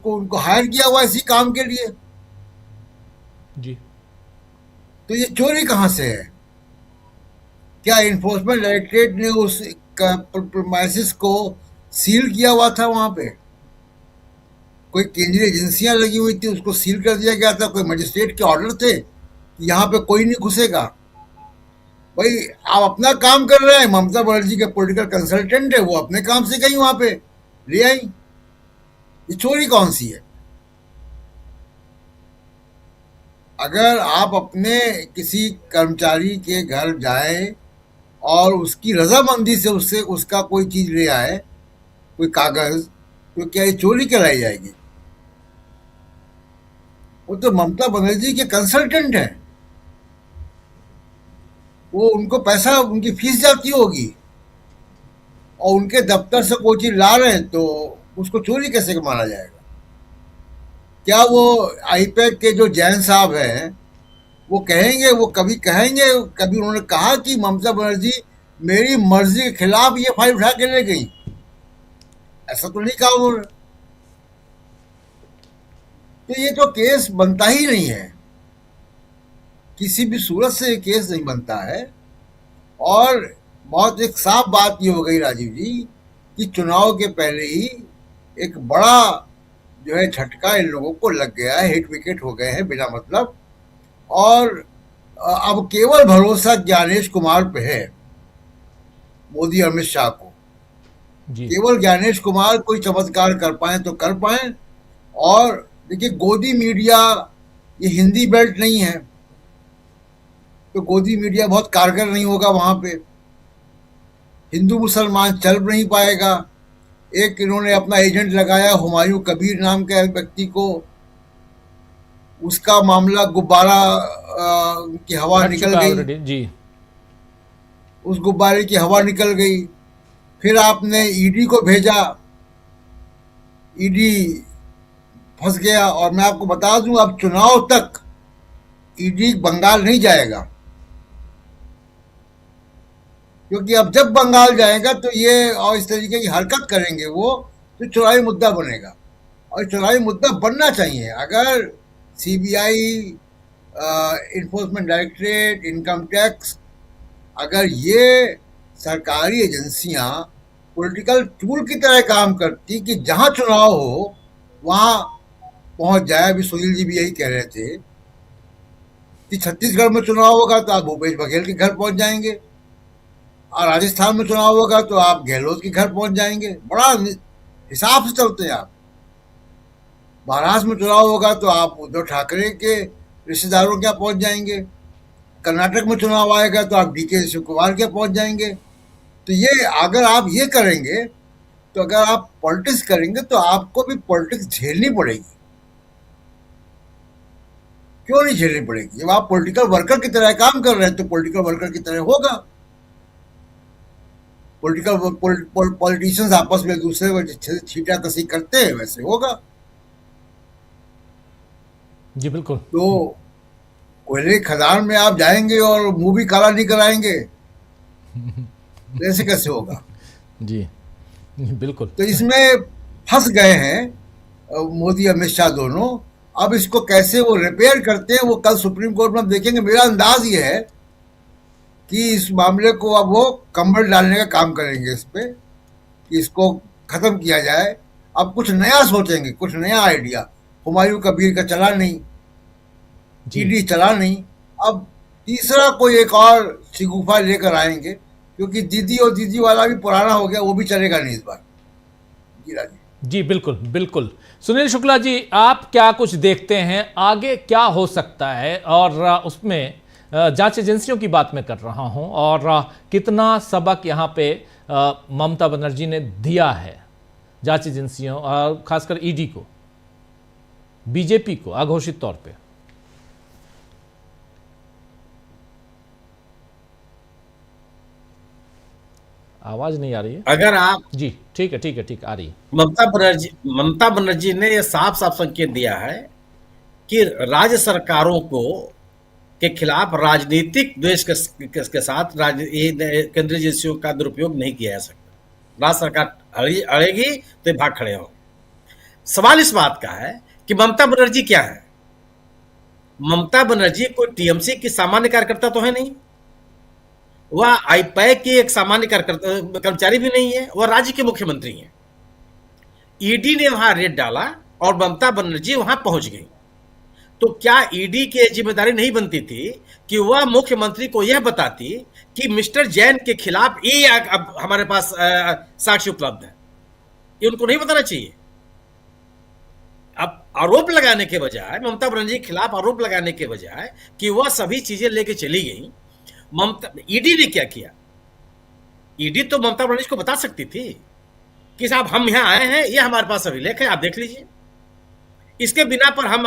उनको हायर किया हुआ इसी काम के लिए। जी, तो ये चोरी कहां से है? क्या इन्फोर्समेंट डायरेक्टरेट ने उस प्रीमाइसिस को सील किया हुआ था? वहां पे कोई केंद्रीय एजेंसियां लगी हुई थी, उसको सील कर दिया गया था? कोई मजिस्ट्रेट के ऑर्डर थे कि यहाँ पे कोई नहीं घुसेगा? भाई आप अपना काम कर रहे हैं, ममता बनर्जी के पॉलिटिकल कंसल्टेंट है, वो अपने काम से गई, वहां पे ले आई। ये चोरी कौन सी है? अगर आप अपने किसी कर्मचारी के घर जाए और उसकी रजामंदी से उससे उसका कोई चीज ले आए, कोई कागज, तो क्या ये चोरी कहलाई जाएगी? वो तो ममता बनर्जी के कंसल्टेंट है, वो उनको पैसा, उनकी फीस जाती होगी, और उनके दफ्तर से कोई चीज ला रहे हैं तो उसको चोरी कैसे माना जाएगा? क्या वो आईपैक के जो जैन साहब हैं वो कहेंगे, कभी उन्होंने कहा कि ममता बनर्जी मेरी मर्जी के खिलाफ ये फाइल उठा के ले गई? ऐसा तो नहीं कहा उन्होंने। तो ये तो केस बनता ही नहीं है, किसी भी सूरत से ये केस नहीं बनता है। और बहुत एक साफ बात ये हो गई राजीव जी कि चुनाव के पहले ही एक बड़ा जो है झटका इन लोगों को लग गया है, हिट विकेट हो गए हैं बिना मतलब। और अब केवल भरोसा ज्ञानेश कुमार पे है, मोदी और अमित शाह को। जी केवल ज्ञानेश कुमार कोई चमत्कार कर पाए तो कर पाए। और देखिए, गोदी मीडिया ये हिंदी बेल्ट नहीं है, तो गोदी मीडिया बहुत कारगर नहीं होगा वहां पे। हिंदू मुसलमान चल नहीं पाएगा। एक इन्होंने अपना एजेंट लगाया हुमायूं कबीर नाम के व्यक्ति को, उसका मामला गुब्बारा की हवा हट निकल चुका गई, ऑलरेडी। जी उस गुब्बारे की हवा निकल गई। फिर आपने ईडी को भेजा, ईडी फंस गया। और मैं आपको बता दूं, अब चुनाव तक ईडी बंगाल नहीं जाएगा, क्योंकि अब जब बंगाल जाएगा तो ये और इस तरीके की हरकत करेंगे वो, तो चुनावी मुद्दा बनेगा। और चुनावी मुद्दा बनना चाहिए। अगर CBI, enforcement directorate, income tax, अगर ये सरकारी एजेंसियां पॉलिटिकल टूल की तरह काम करती कि जहां चुनाव हो वहां पहुंच जाए। अभी सुनील जी भी यही कह रहे थे कि छत्तीसगढ़ में चुनाव होगा तो आप भूपेश बघेल के घर पहुंच जाएंगे, और राजस्थान में चुनाव होगा तो आप गहलोत के घर पहुंच जाएंगे। बड़ा हिसाब से चलते हैं आप। महाराष्ट्र में चुनाव होगा तो आप उद्धव ठाकरे के रिश्तेदारों के यहाँ पहुंच जाएंगे। कर्नाटक में चुनाव आएगा तो आप डीके शिव कुमार के पहुंच जाएंगे। तो ये अगर आप ये करेंगे, तो अगर आप पॉलिटिक्स करेंगे तो आपको भी पॉलिटिक्स झेलनी पड़ेगी। क्यों नहीं झेलनी पड़ेगी? जब आप पॉलिटिकल वर्कर की तरह काम कर रहे हैं तो पॉलिटिकल वर्कर की तरह होगा। पॉलिटिशियंस आपस में दूसरे को छीटा कसी करते हैं, वैसे होगा। जी बिल्कुल। तो कोयले की खदान में आप जाएंगे और मुंह भी काला नहीं कराएंगे, ऐसे कैसे होगा? जी बिल्कुल। तो इसमें फंस गए हैं मोदी अमित शाह दोनों। अब इसको कैसे वो रिपेयर करते हैं वो कल सुप्रीम कोर्ट में देखेंगे। मेरा अंदाज ये है कि इस मामले को अब वो कंबल डालने का काम करेंगे इस पे, कि इसको खत्म किया जाए। अब कुछ नया सोचेंगे, कुछ नया आइडिया। हुमायूं कबीर का चला नहीं, ईडी चला नहीं, अब तीसरा कोई एक और शिगुफा लेकर आएंगे, क्योंकि दीदी और दीदी वाला भी पुराना हो गया, वो भी चलेगा नहीं इस बार। जी राजी। जी बिल्कुल बिल्कुल। सुनील शुक्ला जी, आप क्या कुछ देखते हैं आगे क्या हो सकता है? और उसमें जांच एजेंसियों की बात मैं कर रहा हूं, और कितना सबक यहां पे ममता बनर्जी ने दिया है जांच एजेंसियों और खासकर ईडी को, बीजेपी को अघोषित तौर पे। आवाज नहीं आ रही है। अगर आप जी ठीक है ठीक है ठीक आ रही है। ममता बनर्जी ने यह साफ साफ संकेत दिया है कि राज्य सरकारों को के खिलाफ राजनीतिक द्वेष के साथ केंद्रीय एजेंसियों का दुरुपयोग नहीं किया जा सकता। राज्य सरकार अड़ेगी तो ये भाग खड़े हो। सवाल इस बात का है कि ममता बनर्जी क्या है? ममता बनर्जी कोई टीएमसी की सामान्य कार्यकर्ता तो है नहीं, वह आईपैक की एक सामान्य कर्मचारी भी नहीं है, वह राज्य के मुख्यमंत्री हैं। ईडी ने वहां रेड डाला और ममता बनर्जी वहां पहुंच गई। तो क्या ईडी की जिम्मेदारी नहीं बनती थी कि वह मुख्यमंत्री को यह बताती कि मिस्टर जैन के खिलाफ ये अब हमारे पास साक्ष्य उपलब्ध है? ये उनको नहीं बताना चाहिए। अब आरोप लगाने के बजाय, ममता बनर्जी के खिलाफ आरोप लगाने के बजाय कि वह सभी चीजें लेके चली गई, ईडी ने क्या किया? ईडी तो ममता बनर्जी को बता सकती थी कि साहब हम यहां आए हैं, ये हमारे पास अभिलेख है, आप देख लीजिए। इसके बिना पर हम